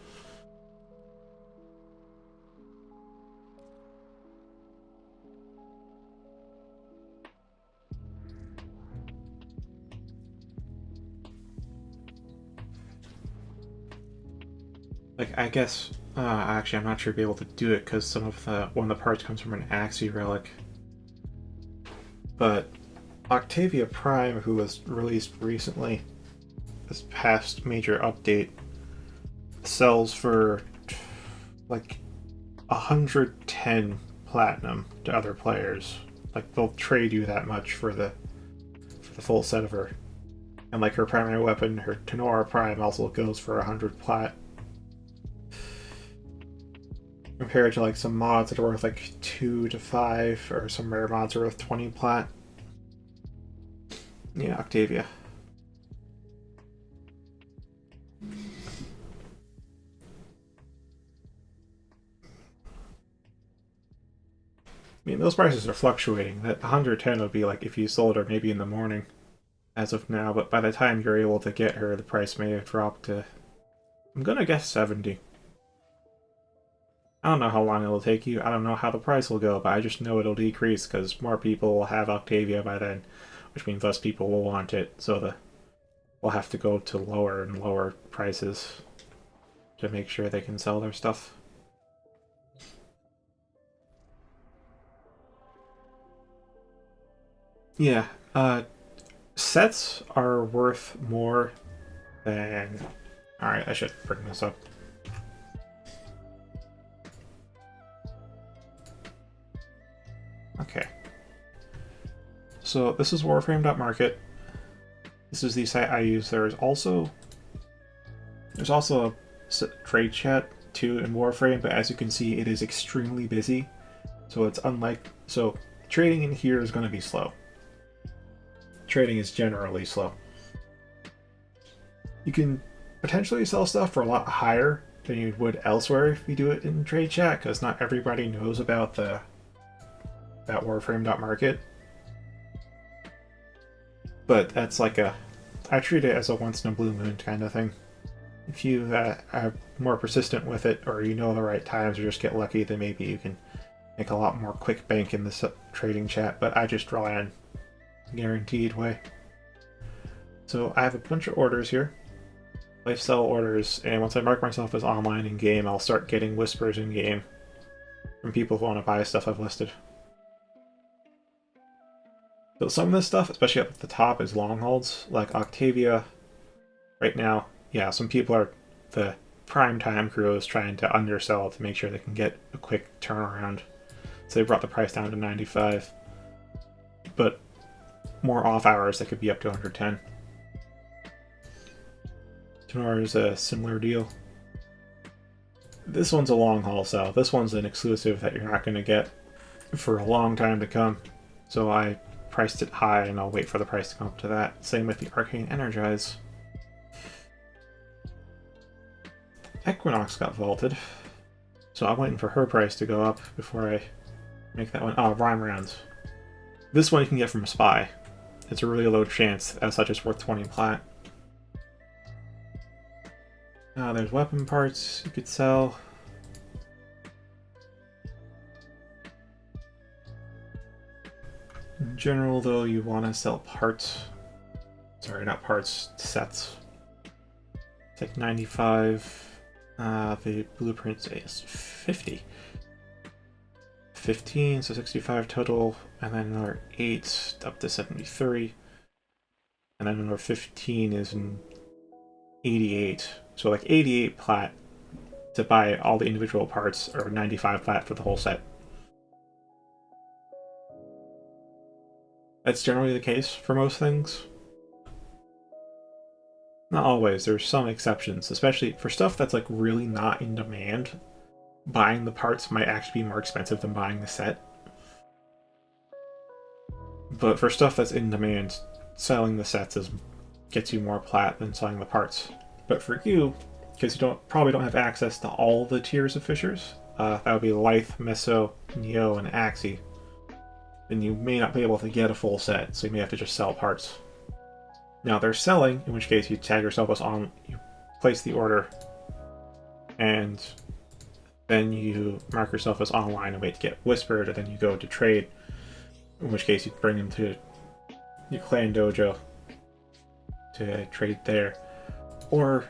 Like, I guess, actually I'm not sure you'll be able to do it because one of the parts comes from an Axie relic. But Octavia Prime, who was released recently, this past major update, sells for like 110 platinum to other players. Like, they'll trade you that much for the full set of her. And like her primary weapon, her Tenora Prime, also goes for 100 plat. Compared to like some mods that are worth like 2 to 5, or some rare mods are worth 20 plat. Yeah, Octavia. I mean, those prices are fluctuating. That 110 would be like if you sold her maybe in the morning, as of now, but by the time you're able to get her, the price may have dropped to, I'm gonna guess 70. I don't know how long it'll take you, I don't know how the price will go, but I just know it'll decrease because more people will have Octavia by then, which means less people will want it, so we'll have to go to lower and lower prices to make sure they can sell their stuff. Yeah, sets are worth more than... Alright, I should bring this up. Okay. So this is Warframe.market. This is the site I use. There's also a trade chat too in Warframe, but as you can see, it is extremely busy. So it's so trading in here is going to be slow. Trading is generally slow. You can potentially sell stuff for a lot higher than you would elsewhere if you do it in trade chat, because not everybody knows about that Warframe.market. But that's like I treat it as a once in a blue moon kind of thing. If you are more persistent with it, or you know the right times, or just get lucky, then maybe you can make a lot more quick bank in this trading chat, but I just rely on guaranteed way. So I have a bunch of orders here. Lifestyle orders, and once I mark myself as online in game, I'll start getting whispers in game from people who want to buy stuff I've listed. So some of this stuff, especially up at the top, is long holds, like Octavia. Right now, yeah, some people are, the prime time crew is trying to undersell to make sure they can get a quick turnaround. So they brought the price down to 95. But more off hours, they could be up to 110. Tomorrow is a similar deal. This one's a long haul sell. This one's an exclusive that you're not going to get for a long time to come. So I priced it high, and I'll wait for the price to come up to that. Same with the Arcane Energize. Equinox got vaulted, so I'm waiting for her price to go up before I make that one. Oh, Rhyme Rounds. This one you can get from a spy. It's a really low chance, as such it's worth 20 plat. There's weapon parts you could sell. In general, though, you want to sell parts. Sorry, not parts, sets. It's like 95. The blueprint is 50. 15, so 65 total, and then another 8 up to 73. And then another 15 is in 88. So like 88 plat to buy all the individual parts, or 95 plat for the whole set. That's generally the case for most things. Not always, there's some exceptions, especially for stuff that's like really not in demand. Buying the parts might actually be more expensive than buying the set. But for stuff that's in demand, selling the sets gets you more plat than selling the parts. But for you, because you probably don't have access to all the tiers of fishers, that would be Lythe, Meso, Neo, and Axie, then you may not be able to get a full set, so you may have to just sell parts. Now they're selling, in which case you tag yourself as on, you place the order, and then you mark yourself as online and wait to get whispered, and then you go to trade, in which case you bring them to your clan dojo to trade there. Or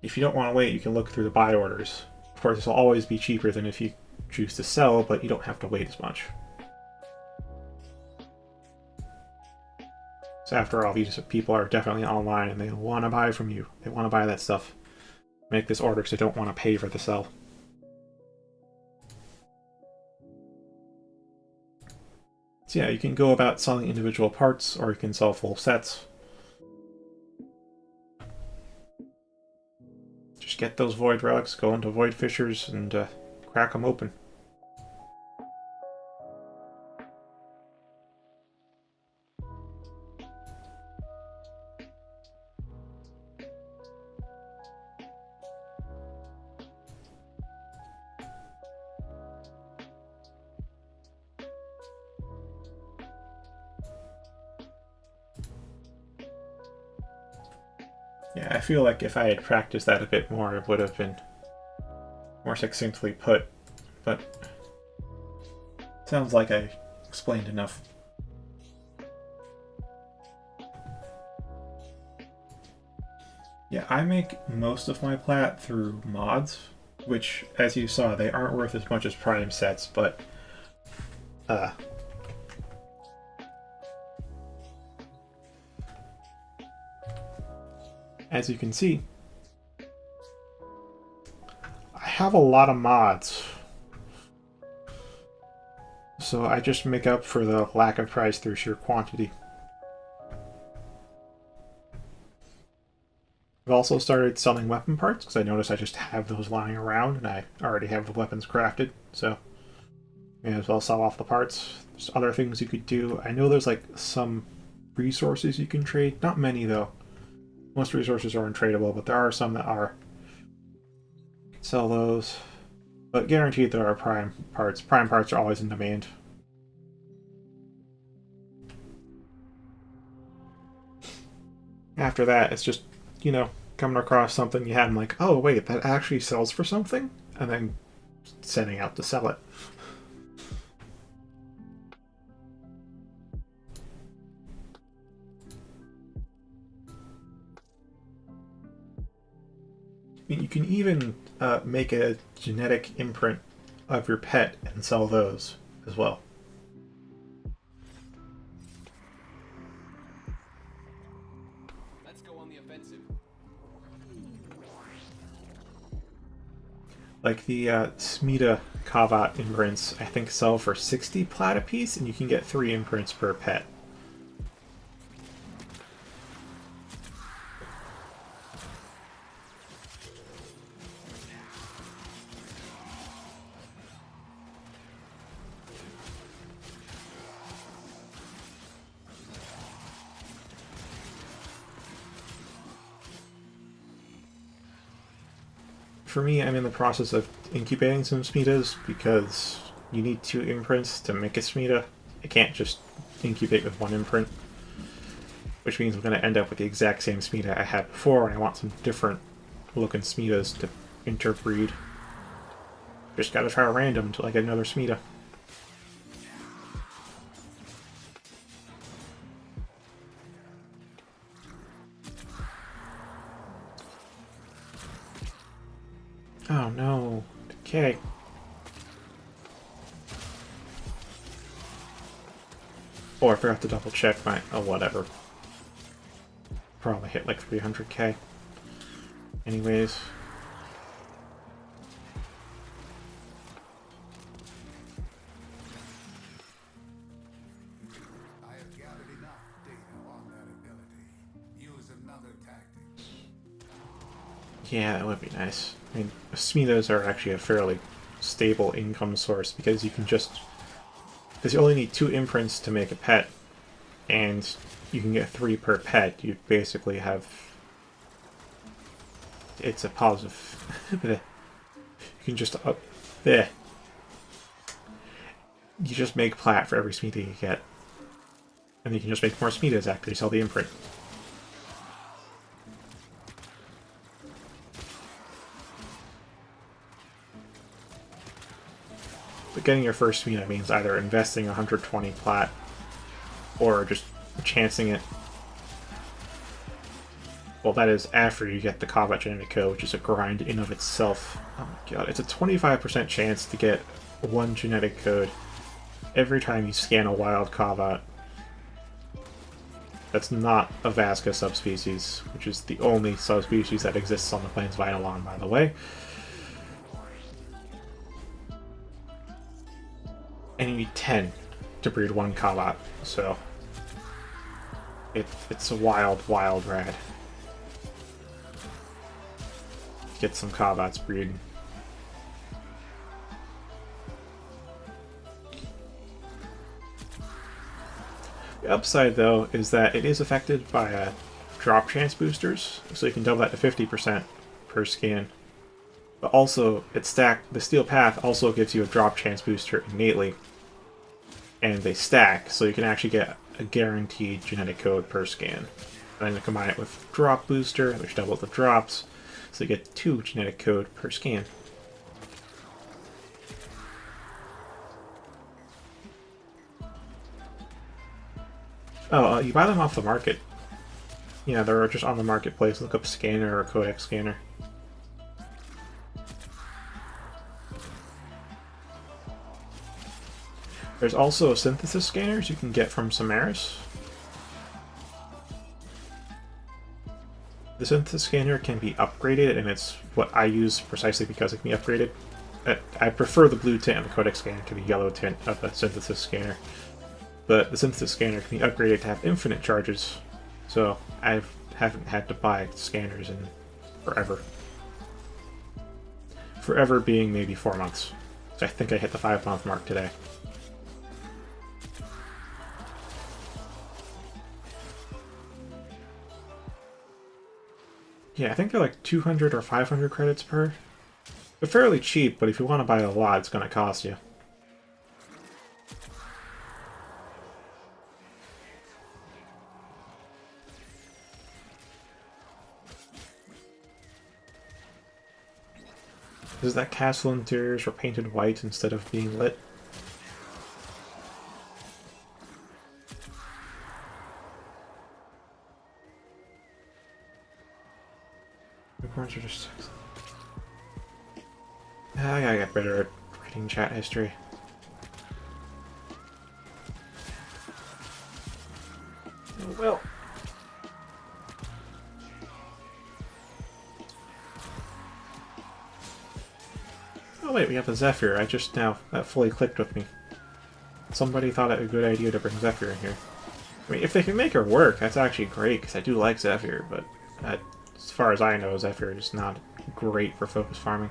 if you don't want to wait, you can look through the buy orders. Of course, this will always be cheaper than if you choose to sell, but you don't have to wait as much. So after all, these people are definitely online and they want to buy from you. They want to buy that stuff. Make this order because they don't want to pay for the sell. So yeah, you can go about selling individual parts, or you can sell full sets. Just get those void relics, go into void fishers, and crack them open. Yeah, I feel like if I had practiced that a bit more, it would have been more succinctly put, but sounds like I explained enough. Yeah, I make most of my plat through mods, which, as you saw, they aren't worth as much as prime sets, but as you can see, I have a lot of mods. So I just make up for the lack of price through sheer quantity. I've also started selling weapon parts, because I noticed I just have those lying around, and I already have the weapons crafted, so may as well sell off the parts. There's other things you could do. I know there's like some resources you can trade. Not many, though. Most resources are untradeable, but there are some that are. Sell those. But guaranteed there are prime parts. Prime parts are always in demand. After that, it's just, coming across something you had and like, oh wait, that actually sells for something? And then setting out to sell it. You can even make a genetic imprint of your pet and sell those as well. Let's go on the offensive. Like the Smita Kavat imprints, I think sell for 60 plat a piece, and you can get 3 imprints per pet. For me, I'm in the process of incubating some Smitas because you need 2 imprints to make a Smita. I can't just incubate with 1 imprint, which means I'm going to end up with the exact same Smita I had before, and I want some different looking Smitas to interbreed. Just gotta try random until I get another Smita. Oh no. Okay. Oh, I forgot to double check my... Oh, whatever. Probably hit like 300k. Anyways. I have gathered enough data on that ability. Use another tactic. Yeah, that would be nice. I mean, Smitas are actually a fairly stable income source because you can just... Because you only need 2 imprints to make a pet, and you can get 3 per pet. You basically have... It's a positive... You can just... There. You just make plat for every Smita you get. And you can just make more Smitas after you sell the imprint. But getting your first Smita means either investing 120 plat or just chancing it. Well, that is after you get the Kavat genetic code, which is a grind in of itself. Oh my god, it's a 25% chance to get 1 genetic code every time you scan a wild Kavat. That's not a Vasca subspecies, which is the only subspecies that exists on the plains of Eidolon, by the way. And you need 10 to breed 1 Kavat, so it's a wild, wild rad. Get some Kavats breeding. The upside, though, is that it is affected by drop chance boosters, so you can double that to 50% per scan. But also, the Steel Path also gives you a drop chance booster innately, and they stack, so you can actually get a guaranteed genetic code per scan. And then you combine it with drop booster, which doubles the drops, so you get 2 genetic code per scan. Oh, you buy them off the market. Yeah, they're just on the marketplace. Look up scanner or codex scanner. There's also synthesis scanners you can get from Samaris. The synthesis scanner can be upgraded, and it's what I use precisely because it can be upgraded. I prefer the blue tint of the codex scanner to the yellow tint of the synthesis scanner. But the synthesis scanner can be upgraded to have infinite charges, so I haven't had to buy scanners in forever. Forever being maybe 4 months. So I think I hit the 5-month mark today. Yeah, I think they're like 200 or 500 credits per. They're fairly cheap, but if you want to buy a lot, it's going to cost you. Is that castle interiors were painted white instead of being lit? Unicorns are just... I gotta get better at reading chat history. Oh, well. Oh wait, we have a Zephyr. I just now... that fully clicked with me. Somebody thought it a good idea to bring Zephyr in here. I mean, if they can make her work, that's actually great, because I do like Zephyr, but as far as I know, Zephyr is not great for focus farming.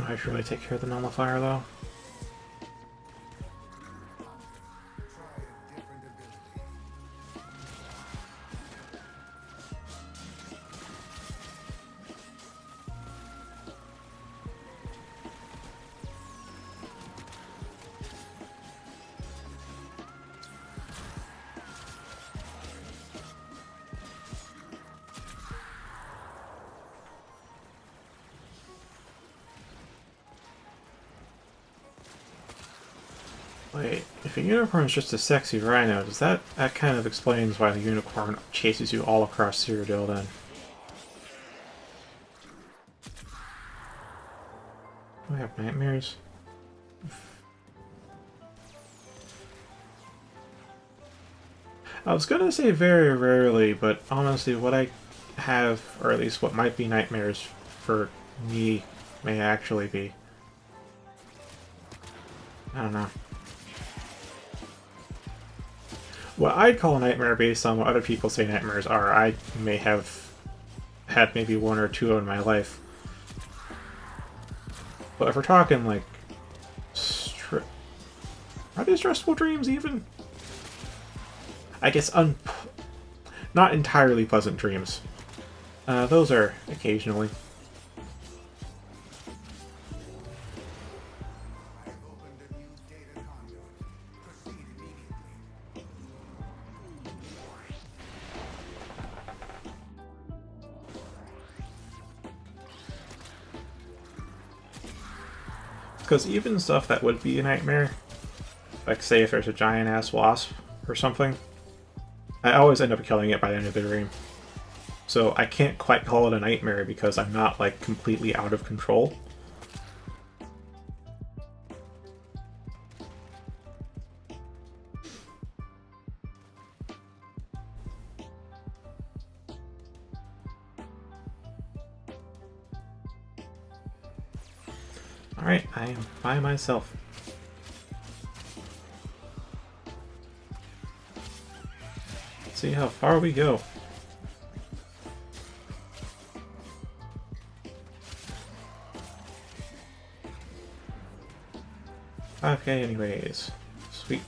I should really take care of the nullifier, though. Wait, if a unicorn is just a sexy rhino, does that kind of explains why the unicorn chases you all across Cyrodiil then? Do I have nightmares? I was gonna say very rarely, but honestly what I have, or at least what might be nightmares for me, may actually be. I don't know. What I'd call a nightmare based on what other people say nightmares are, I may have had maybe one or two in my life. But if we're talking like... are they stressful dreams even? I guess not entirely pleasant dreams. Those are occasionally. Because even stuff that would be a nightmare, like say if there's a giant ass wasp or something, I always end up killing it by the end of the dream. So I can't quite call it a nightmare because I'm not like completely out of control. Alright, I am by myself. Let's see how far we go. Okay, anyways. Sweet.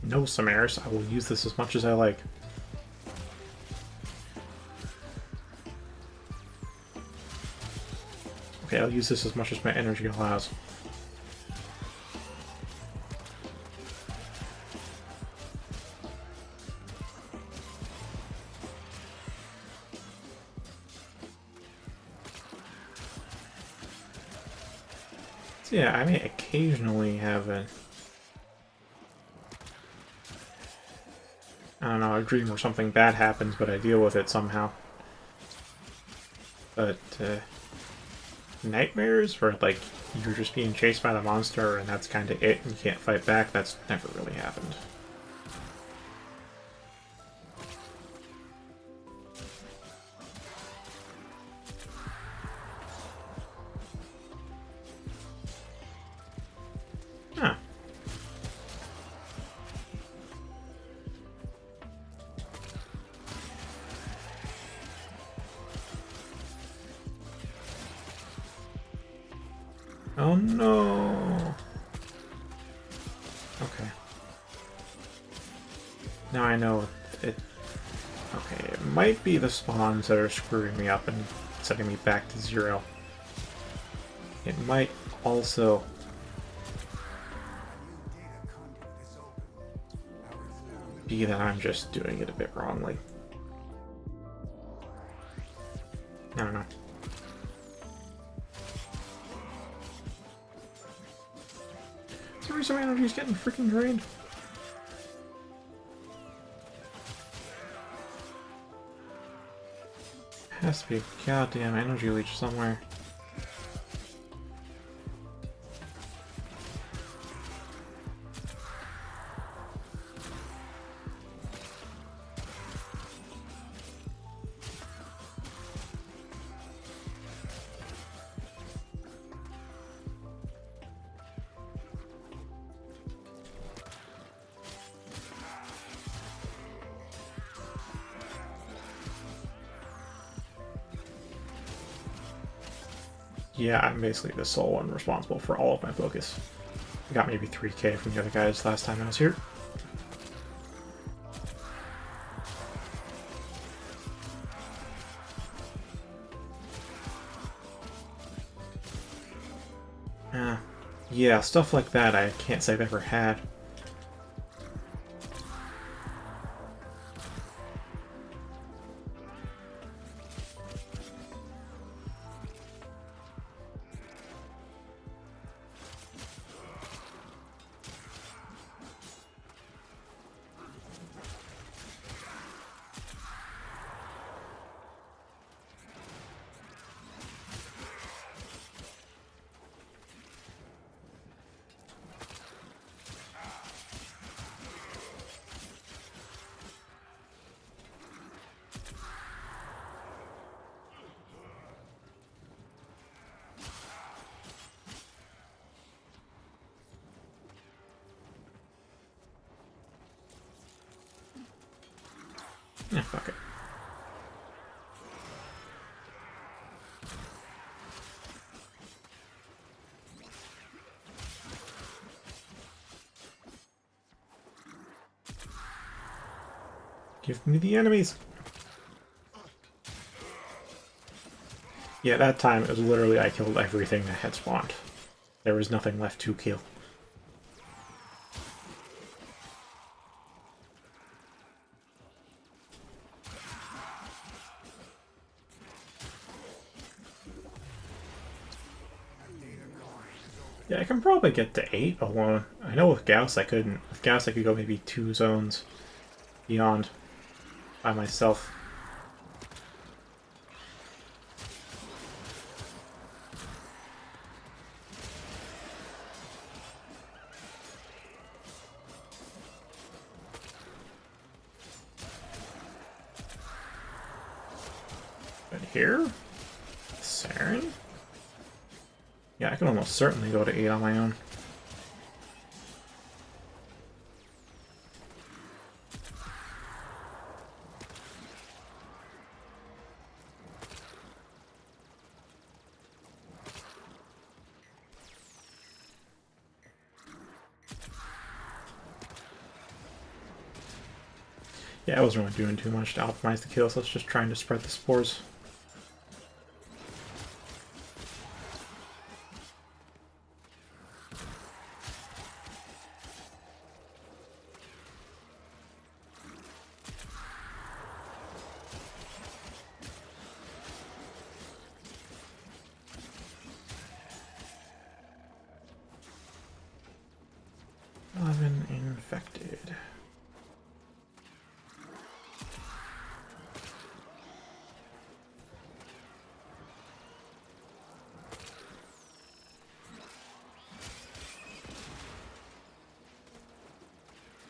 No, Samaris, I will use this as much as I like. Okay, I'll use this as much as my energy allows. So yeah, I may occasionally have a... I don't know, a dream where something bad happens, but I deal with it somehow. But, nightmares where, like, you're just being chased by the monster and that's kind of it and you can't fight back, that's never really happened. Huh. Oh no! Okay. Now I know it... Okay, it might be the spawns that are screwing me up and setting me back to 0. It might also... be that I'm just doing it a bit wrongly. I don't know. Sorry, some energy's getting freaking drained. Has to be a goddamn energy leech somewhere. Yeah, I'm basically the sole one responsible for all of my focus. I got maybe 3k from the other guys last time I was here. Yeah, stuff like that I can't say I've ever had. Yeah, fuck it. Give me the enemies! Yeah, that time it was literally I killed everything that had spawned. There was nothing left to kill. Yeah, I can probably get to 8 alone. I know with Gauss I couldn't. With Gauss I could go maybe 2 zones beyond by myself. But here? Saren? Yeah, I can almost certainly go to 8 on my own. Yeah, I wasn't really doing too much to optimize the kills. I was just trying to spread the spores. Infected.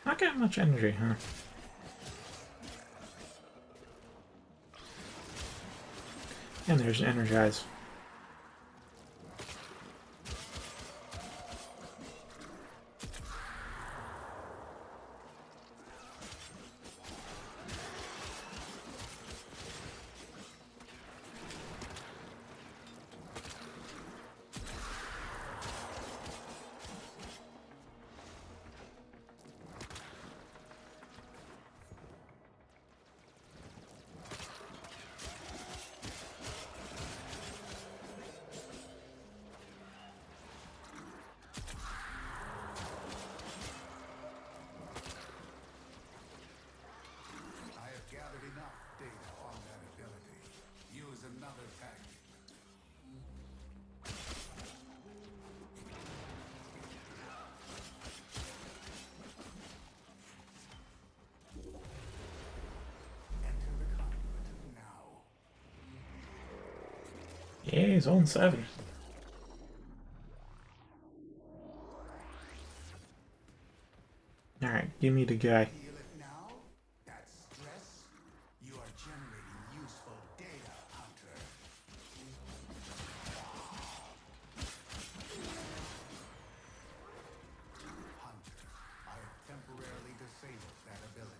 Not getting much energy, huh? And there's an energize. I have gathered enough data on that ability. Use another tactic. Enter the conduit now. Yeah, zone 7. Alright, give me the guy. Feel it now? That stress? You are generating useful data, Hunter. Hunter, I have temporarily disabled that ability.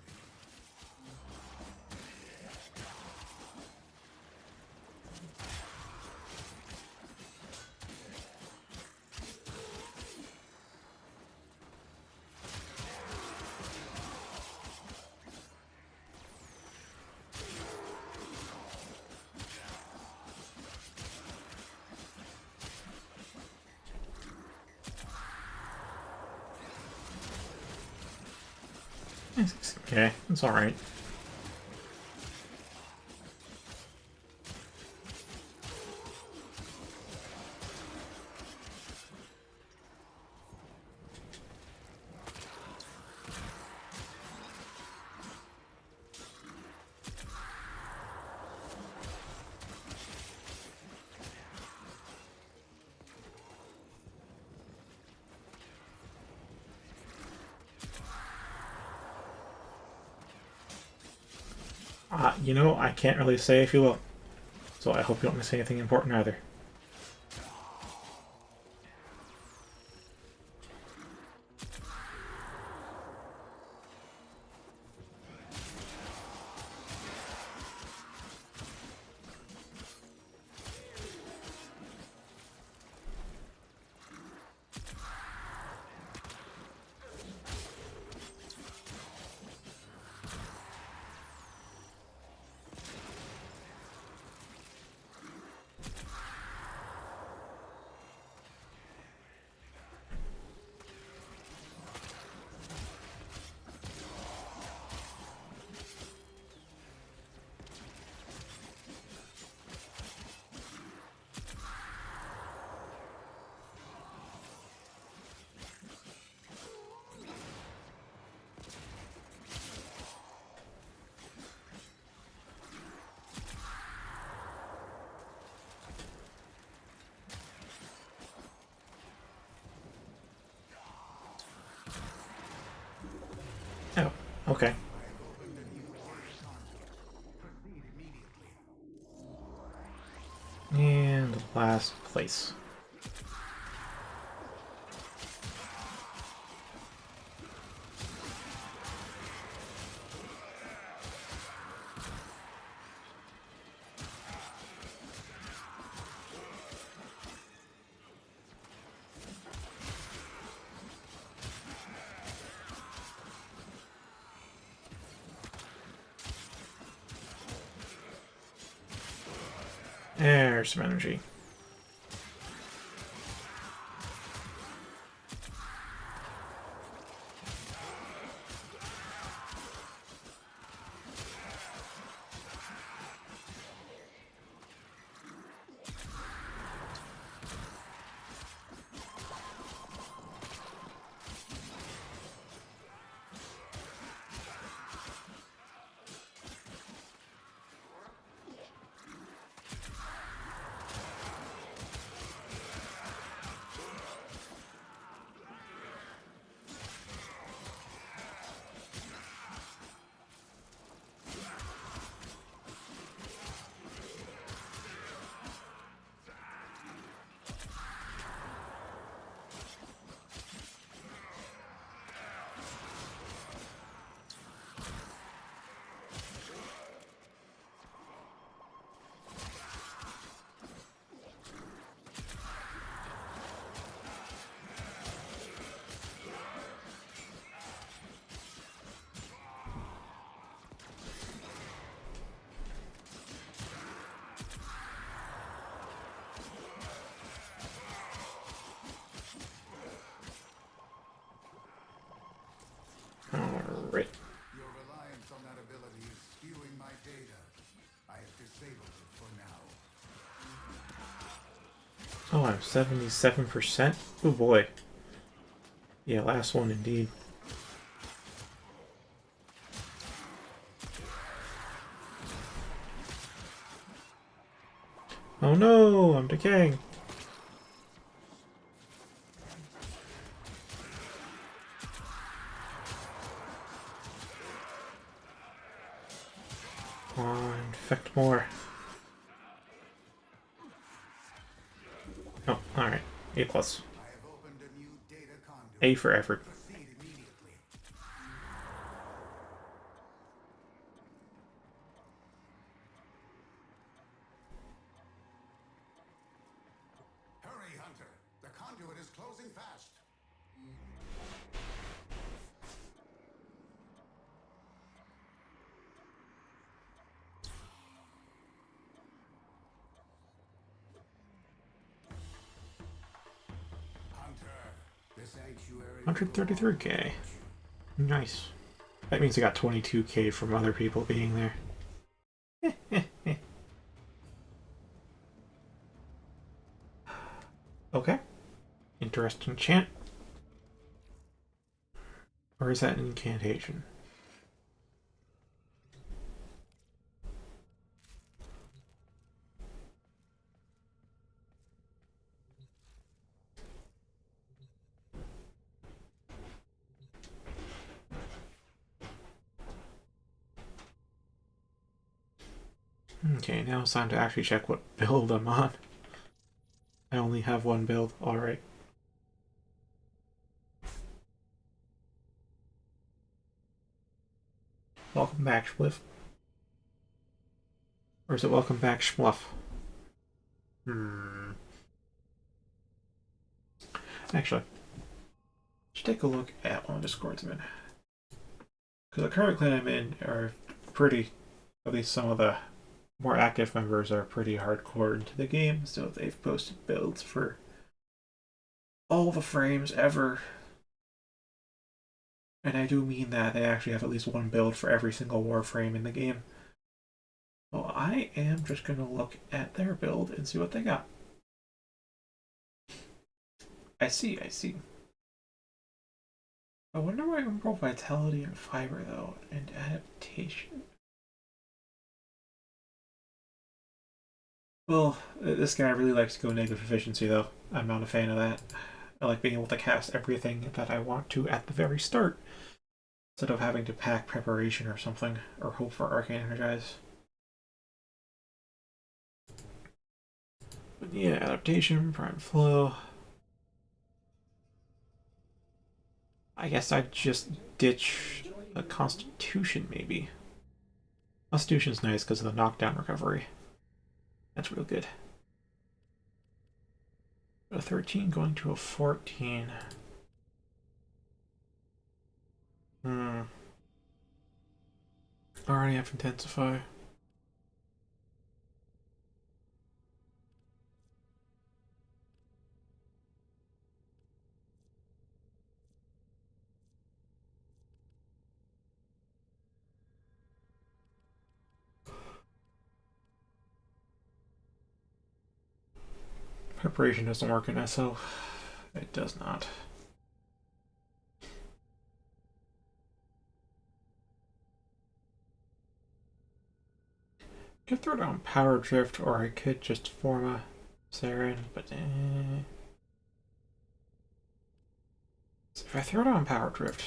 It's okay, it's alright. You know, I can't really say if you will. So I hope you don't miss anything important either. Oh, okay. Proceed immediately. And last place. There's some energy. Alright. Your reliance on that ability is skewing my data. I have disabled it for now. Oh, I'm 77%? Oh boy. Yeah, last one indeed. Oh no, I'm decaying. Come on, infect more. Oh, alright. A plus. I have opened a new data conduit. A for effort. Proceed immediately. Hurry, Hunter. The conduit is closing fast. Hunter, the sanctuary. 133k. Nice. That means I got 22k from other people being there. Okay. Interesting chant. Or is that an incantation? Okay, now it's time to actually check what build I'm on. I only have one build. Alright. Welcome back, Spliff. Or is it welcome back, Schmuff? Actually, let's take a look at one of the Discords I'm in. Because the current clan I'm in are pretty, at least some of the more active members are pretty hardcore into the game, so they've posted builds for all the frames ever. And I do mean that they actually have at least one build for every single warframe in the game. So I am just going to look at their build and see what they got. I see. I wonder why I roll vitality and fiber though, and adaptation. Well, this guy really likes to go negative efficiency though. I'm not a fan of that. I like being able to cast everything that I want to at the very start, instead of having to pack preparation or something, or hope for Arcane Energize. But yeah, adaptation, prime flow. I guess I'd just ditch a Constitution, maybe. Constitution's nice because of the knockdown recovery. That's real good. A 13 going to a 14. Already have Intensify. Preparation doesn't work in SO. It does not. I could throw down Power Drift, or I could just form a Saren, but So if I throw down Power Drift,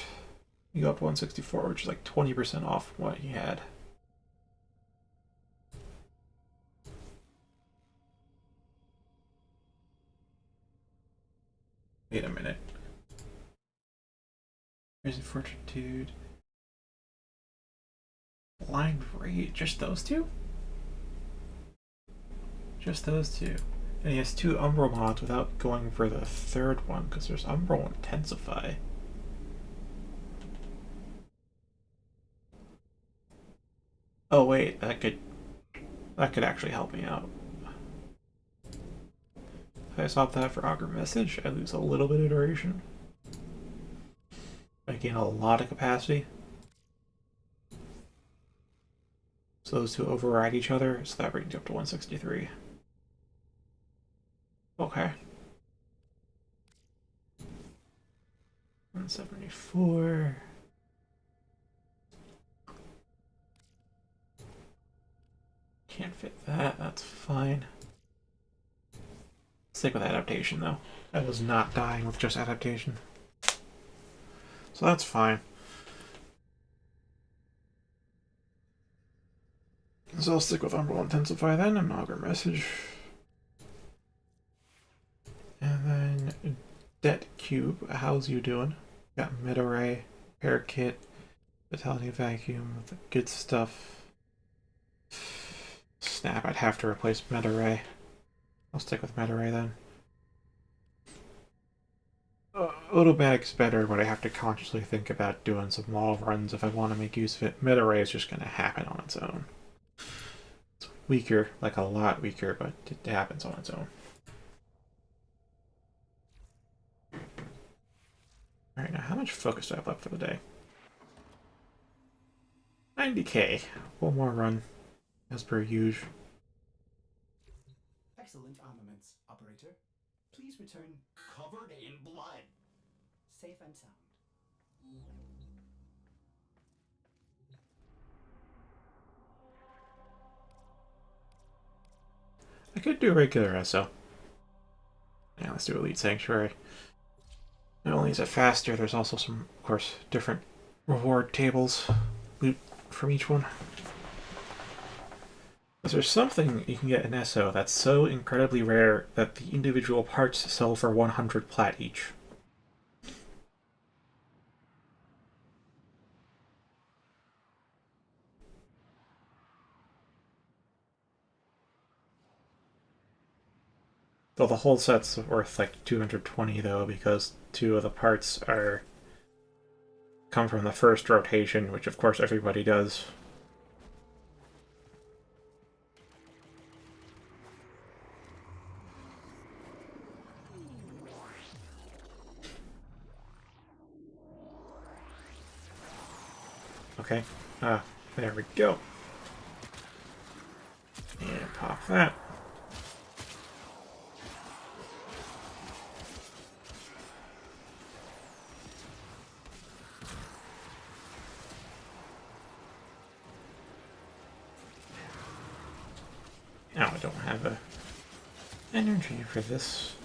you go up 164, which is like 20% off what he had. Wait a minute. There's a Fortitude. Blind Rage, just those two? Just those two. And he has 2 Umbral mods without going for the third one, because there's Umbral Intensify. Oh wait, that could actually help me out. If I swap that for Augur Message, I lose a little bit of duration. I gain a lot of capacity. So those two override each other, so that brings you up to 163. Okay. 174. Can't fit that, that's fine. Stick with adaptation though. I was not dying with just adaptation. So that's fine. So I'll stick with Umbral Intensify then and Augur Message. And then Det Cube, how's you doing? Got Meta Ray, Repair Kit, Vitality Vacuum, the good stuff. Snap, I'd have to replace Meta Ray. I'll stick with Meta Ray then. Automatic's better, but I have to consciously think about doing some wall runs if I want to make use of it. Meta Ray is just going to happen on its own. It's weaker, like a lot weaker, but it happens on its own. Alright, now how much focus do I have left for the day? 90k. One more run, as per usual. Excellent armaments, operator. Please return covered in blood. Safe and sound. I could do regular SO. Yeah, let's do Elite Sanctuary. Not only is it faster, there's also some, of course, different reward tables, loot from each one. Because there's something you can get in SO that's so incredibly rare that the individual parts sell for 100 plat each. Though the whole set's worth like 220 though, because 2 of the parts come from the first rotation, which of course everybody does. Okay, there we go. And pop that. Now I don't have a energy for this.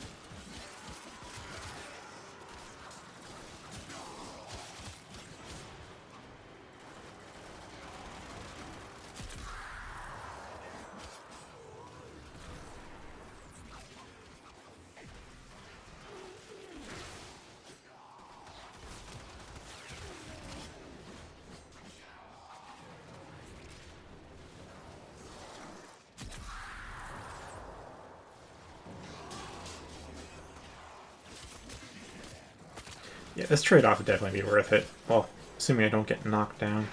Yeah, this trade-off would definitely be worth it. Well, assuming I don't get knocked down.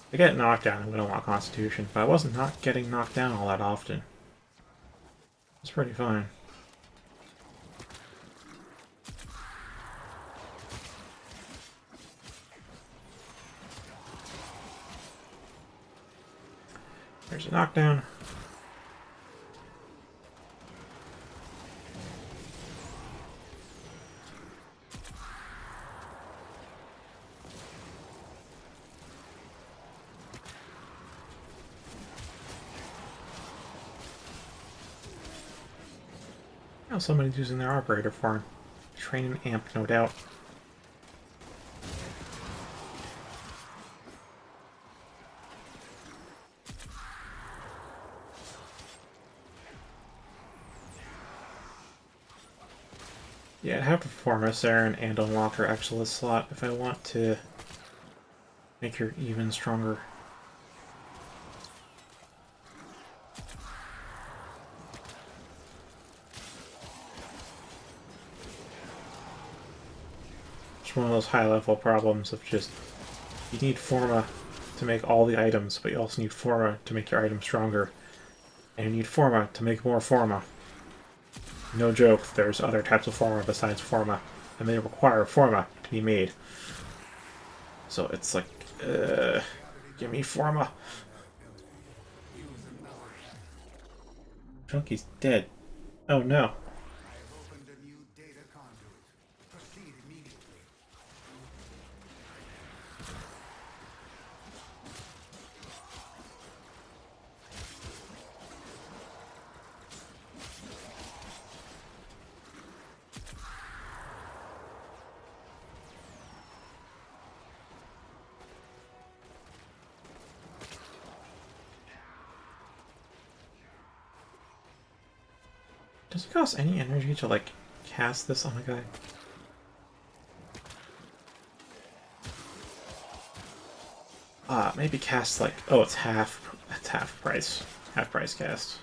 If I get knocked down, I would unlock Constitution, but I wasn't not getting knocked down all that often. It's pretty fine. There's a knockdown. somebody's using their operator farm. Train an amp, no doubt. Yeah, I'd have to form a Saren and unlock her Exilus slot if I want to make her even stronger. It's one of those high-level problems of just, you need Forma to make all the items, but you also need Forma to make your item stronger. And you need Forma to make more Forma. No joke, there's other types of Forma besides Forma, and they require Forma to be made. So it's like, give me Forma. Junkie's dead. Oh no. I have opened a new data conduit. Proceed immediately. Does it cost any energy to, like, cast this on a guy? Maybe cast, like... Oh, it's half... That's half price. Half price cast.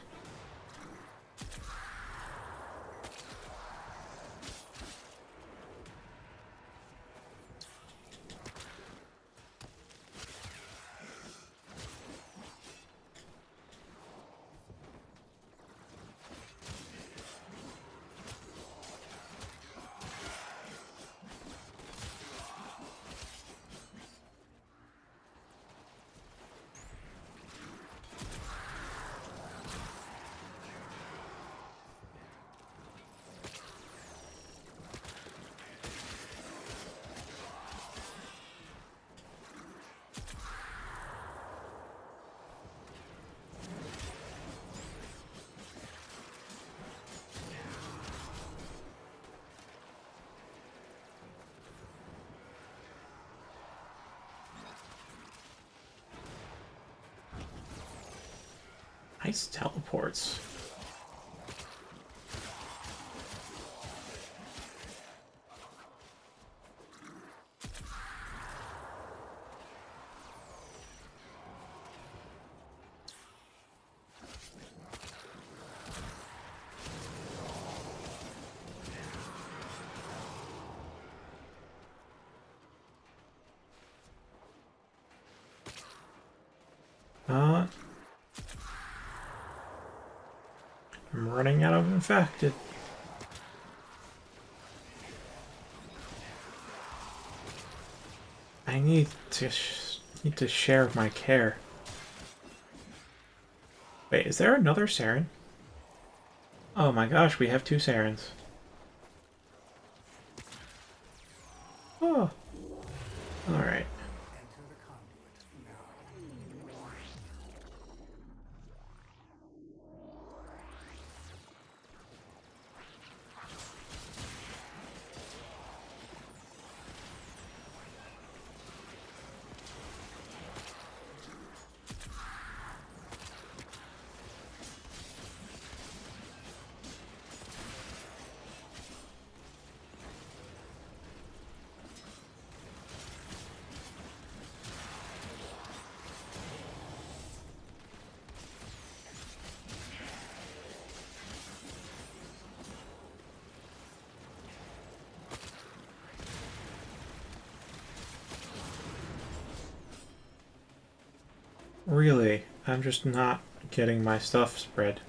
Nice teleports. I'm running out of infected. I need to share my care. Wait, is there another Saren? Oh my gosh, we have two Sarens. Oh, alright. Enter the conduit now. Really, I'm just not getting my stuff spread.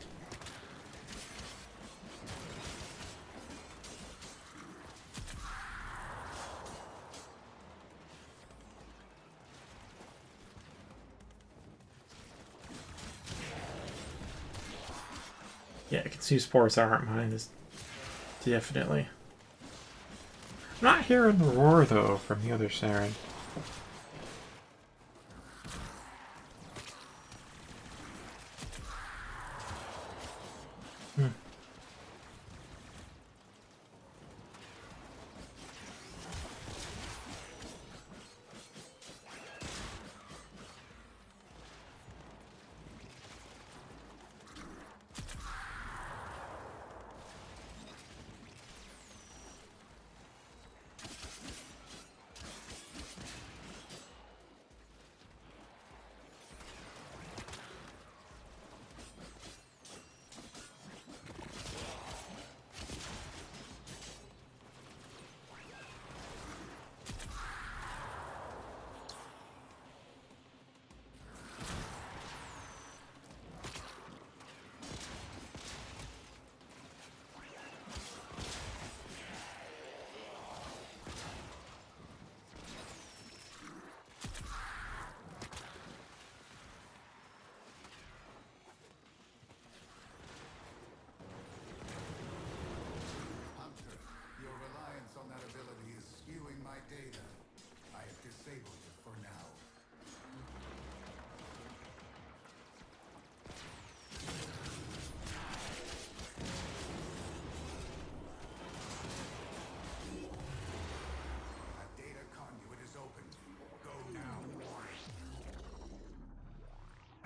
Yeah, I can see spores that aren't mine is definitely. I'm not hearing the roar though from the other Saren.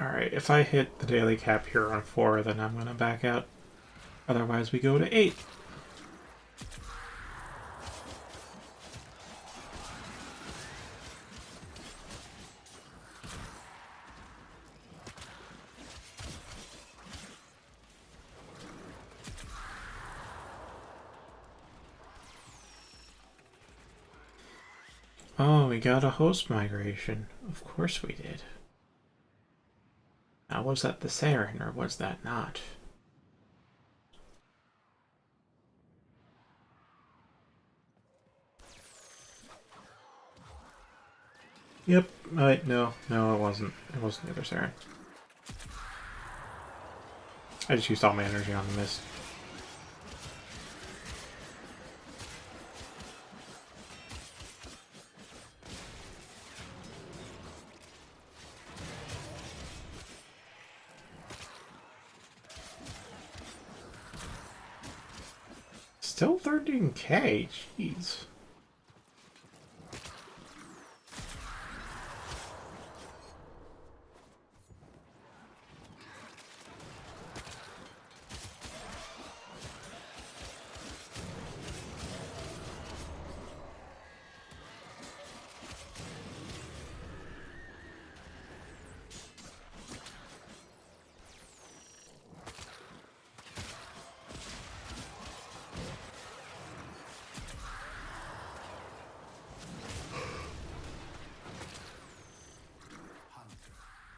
Alright, if I hit the daily cap here on 4, then I'm gonna back out. Otherwise, we go to 8. Oh, we got a host migration. Of course we did. Now, was that the Saren, or was that not? Yep, no, it wasn't. It wasn't the other Saren. I just used all my energy on the mist. Still 13k, jeez.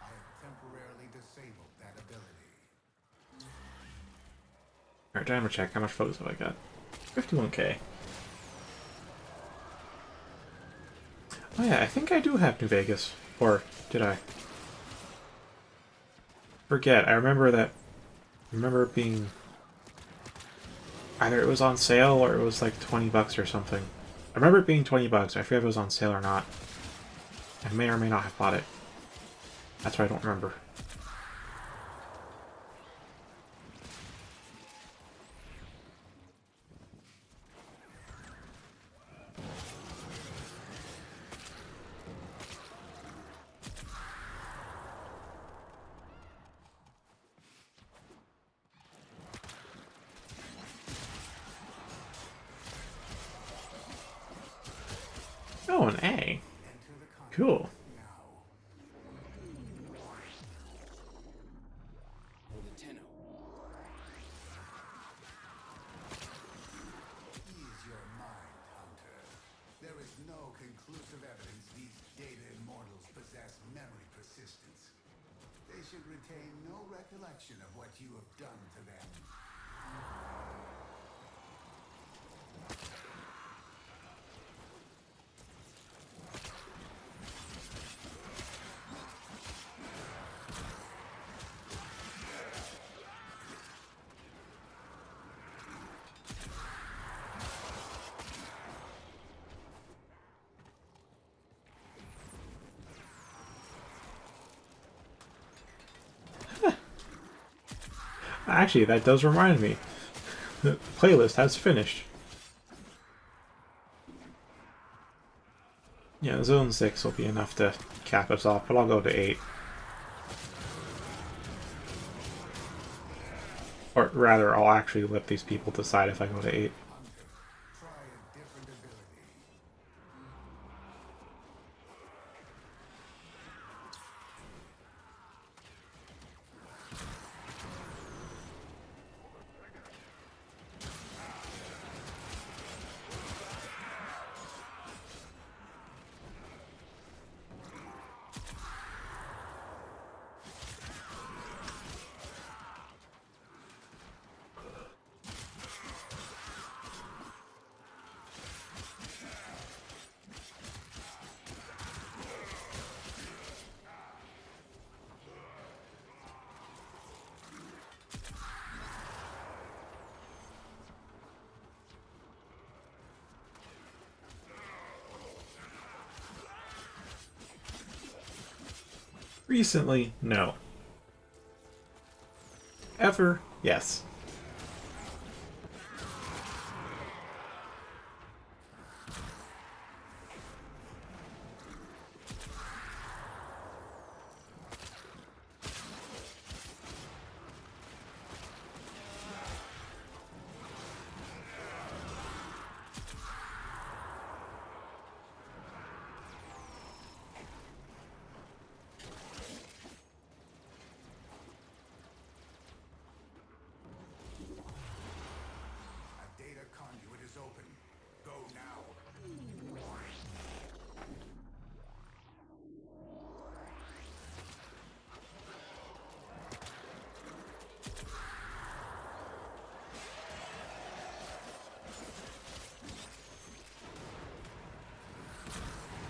I have temporarily disabled that ability. Alright, timer check. How much focus have I got? 51k. Oh yeah, I think I do have New Vegas. Or did I? Forget. I remember that. I remember it being either it was on sale or it was like 20 bucks or something. I remember it being 20 bucks. I forget if it was on sale or not. I may or may not have bought it. That's what I don't remember. Oh, an A. Enter the Cool. now. Ease your mind, Hunter. There is no conclusive evidence these data immortals possess memory persistence. They should retain no recollection of what you have done to them. Actually, that does remind me. The playlist has finished. Yeah, zone 6 will be enough to cap us off, but I'll go to 8. Or rather, I'll actually let these people decide if I go to 8. Hunter, try a different ability. Recently, no. Ever, yes.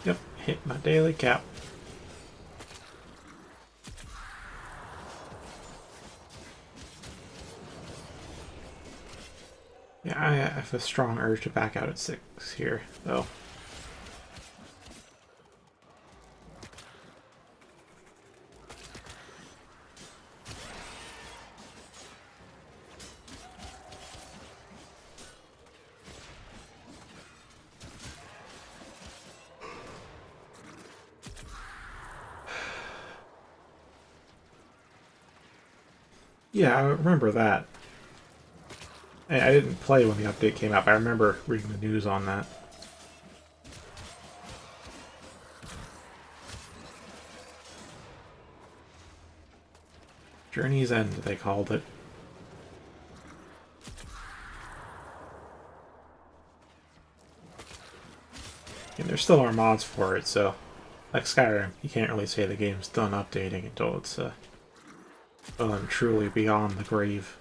Yep, hit my daily cap. Yeah, I have a strong urge to back out at 6 here, though. Yeah, I remember that. I didn't play when the update came out, but I remember reading the news on that. Journey's End, they called it. And there still are mods for it, so like Skyrim, you can't really say the game's done updating until it's well and truly beyond the grave.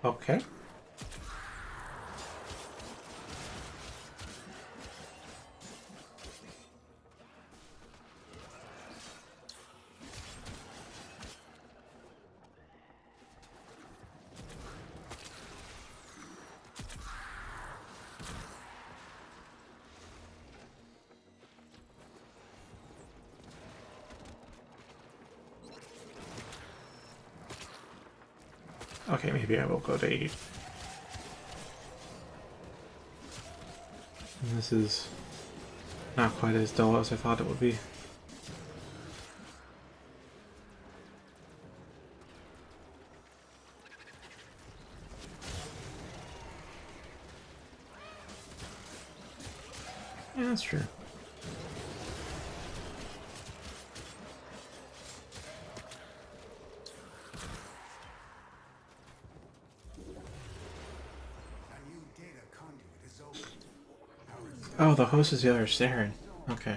Okay. Okay, maybe I will go to 8. And this is not quite as dull as I thought it would be. Yeah, that's true. A new data conduit is opened. Oh, the host is the other Saren. Okay.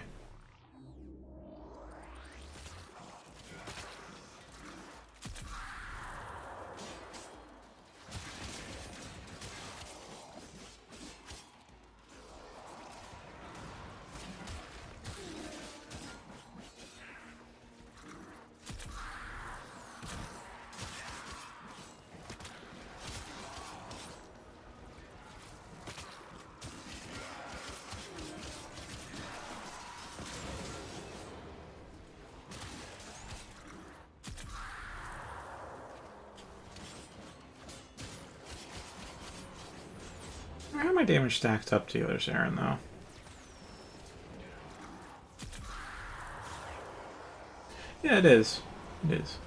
How my damage stacked up to the other Saren, though? Yeah, it is. It is.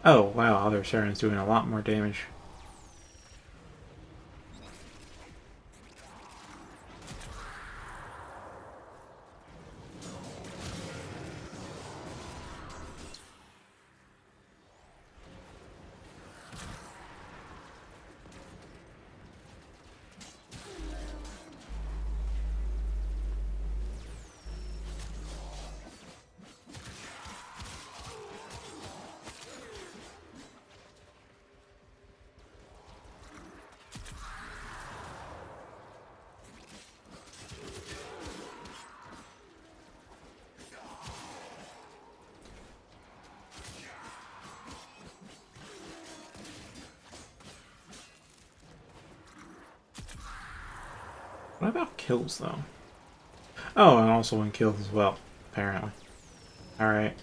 Oh, wow, other Saren's doing a lot more damage. What about kills, though? Oh, and also one kills as well, apparently. Alright.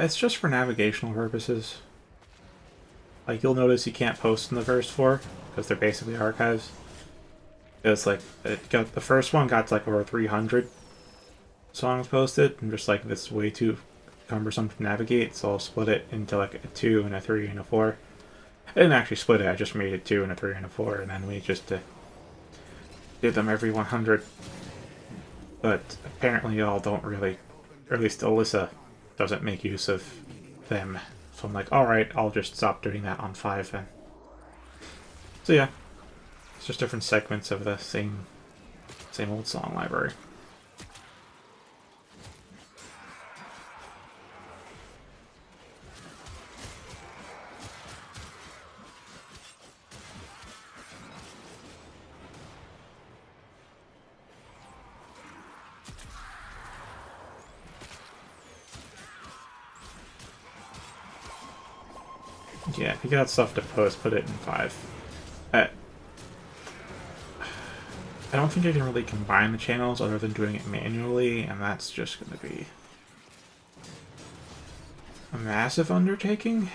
It's just for navigational purposes. Like, you'll notice you can't post in the first 4, because they're basically archives. It's like, the first one got to like over 300 songs posted, and just like, this way too cumbersome to navigate, so I'll split it into like a 2 and a 3 and a 4. I didn't actually split it, I just made it 2 and a 3 and a 4, and then we just did them every 100. but apparently y'all don't really, or at least Alyssa doesn't make use of them. So I'm like, alright, I'll just stop doing that on 5 then. So yeah, it's just different segments of the same old song library. Yeah, if you got stuff to post, put it in 5. I don't think I can really combine the channels other than doing it manually, and that's just going to be a massive undertaking.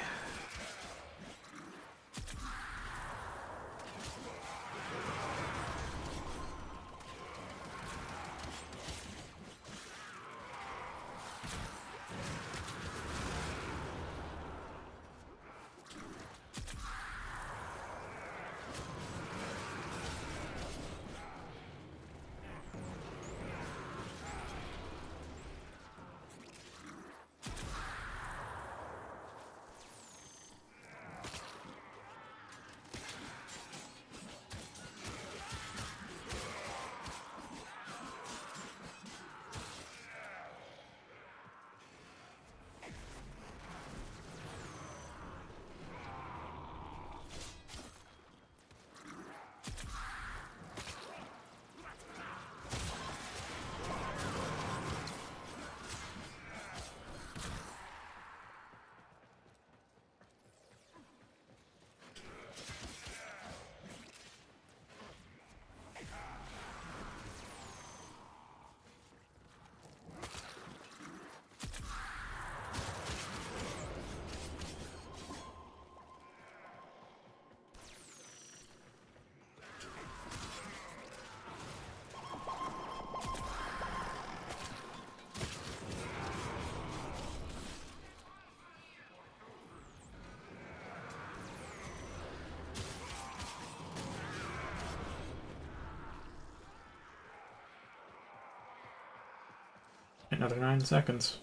Another 9 seconds.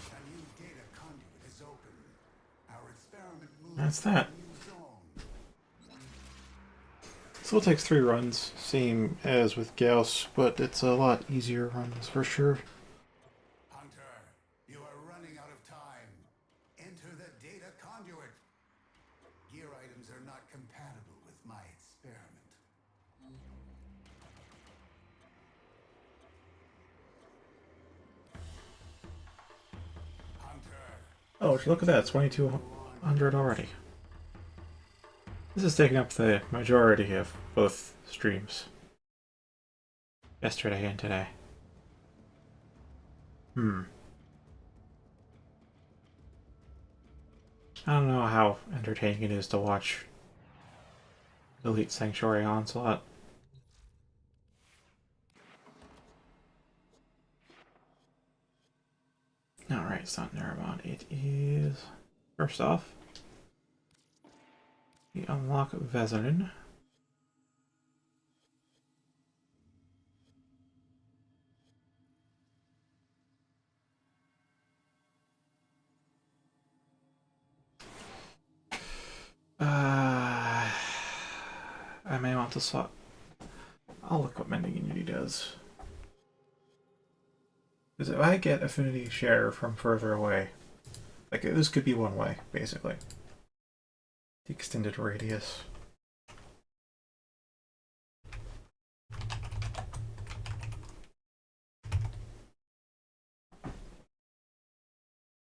A new data conduit is open. Our experiment moves That's to a that. new zone. Still takes 3 runs, same as with Gauss, but it's a lot easier runs for sure. Hunter, you are running out of time. Enter the data conduit. Gear items are not compatible with my experiment. Hunter. Oh, look at that, 2200 already. This is taking up the majority of both streams. Yesterday and today. I don't know how entertaining it is to watch Elite Sanctuary Onslaught. Alright, it's not Neramon. It is... First off, we unlock Vezarin. I may want to swap. I'll look what Mending Unity does. Because if I get affinity share from further away, like this could be one way, basically. The extended radius.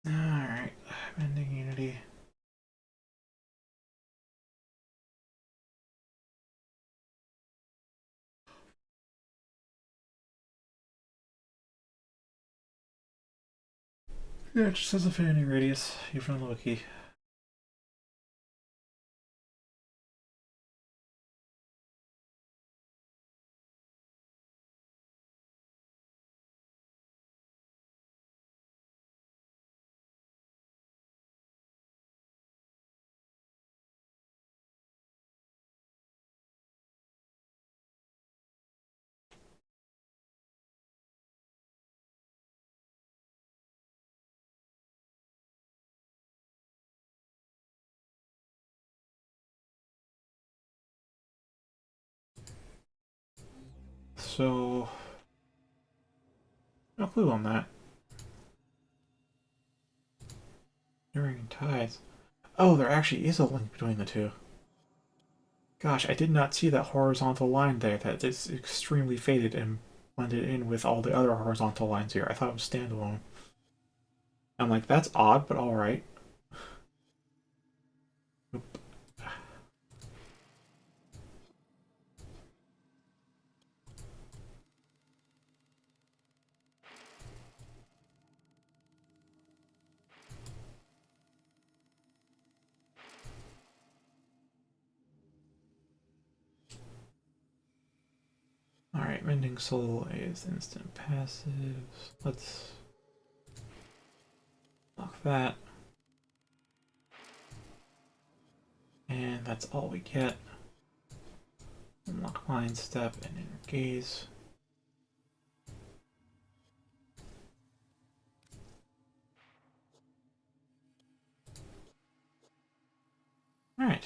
Alright, Mending Unity. Yeah, it just says affinity radius, even on Loki. So, no clue on that. During tides. Oh, there actually is a link between the two. Gosh, I did not see that horizontal line there. That is extremely faded and blended in with all the other horizontal lines here. I thought it was standalone. I'm like, that's odd, but alright. Alright, Mending Soul is instant passives. Let's lock that. And that's all we get. Unlock Mind Step and Inner Gaze. Alright,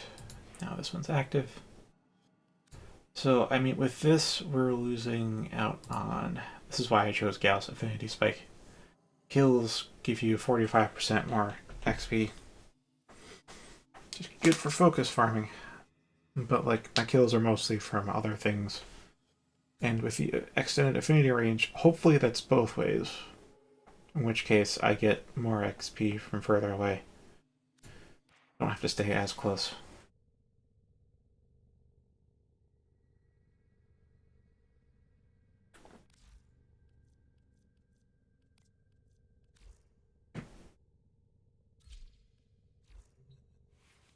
now this one's active. So, I mean, with this, we're losing out on... This is why I chose Gauss Affinity Spike. Kills give you 45% more XP. Just good for focus farming. But, like, my kills are mostly from other things. And with the extended affinity range, hopefully that's both ways. In which case, I get more XP from further away. Don't have to stay as close.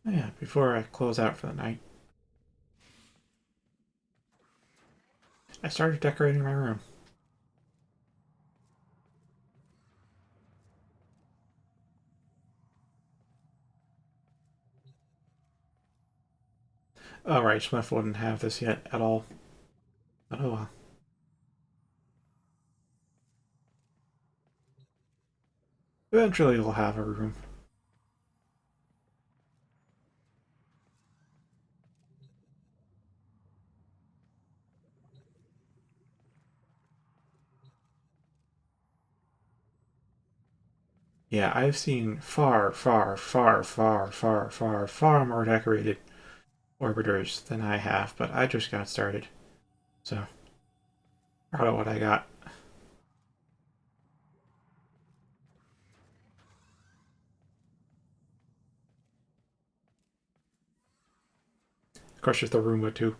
Yeah, before I close out for the night, I started decorating my room. Oh right, Smith wouldn't have this yet at all. But oh well. Eventually we'll have a room. Yeah, I've seen far, far, far, far, far, far, far more decorated orbiters than I have, but I just got started. So, proud of what I got. Of course, there's the Roomba too.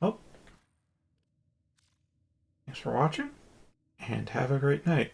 Oh, thanks for watching, and have a great night.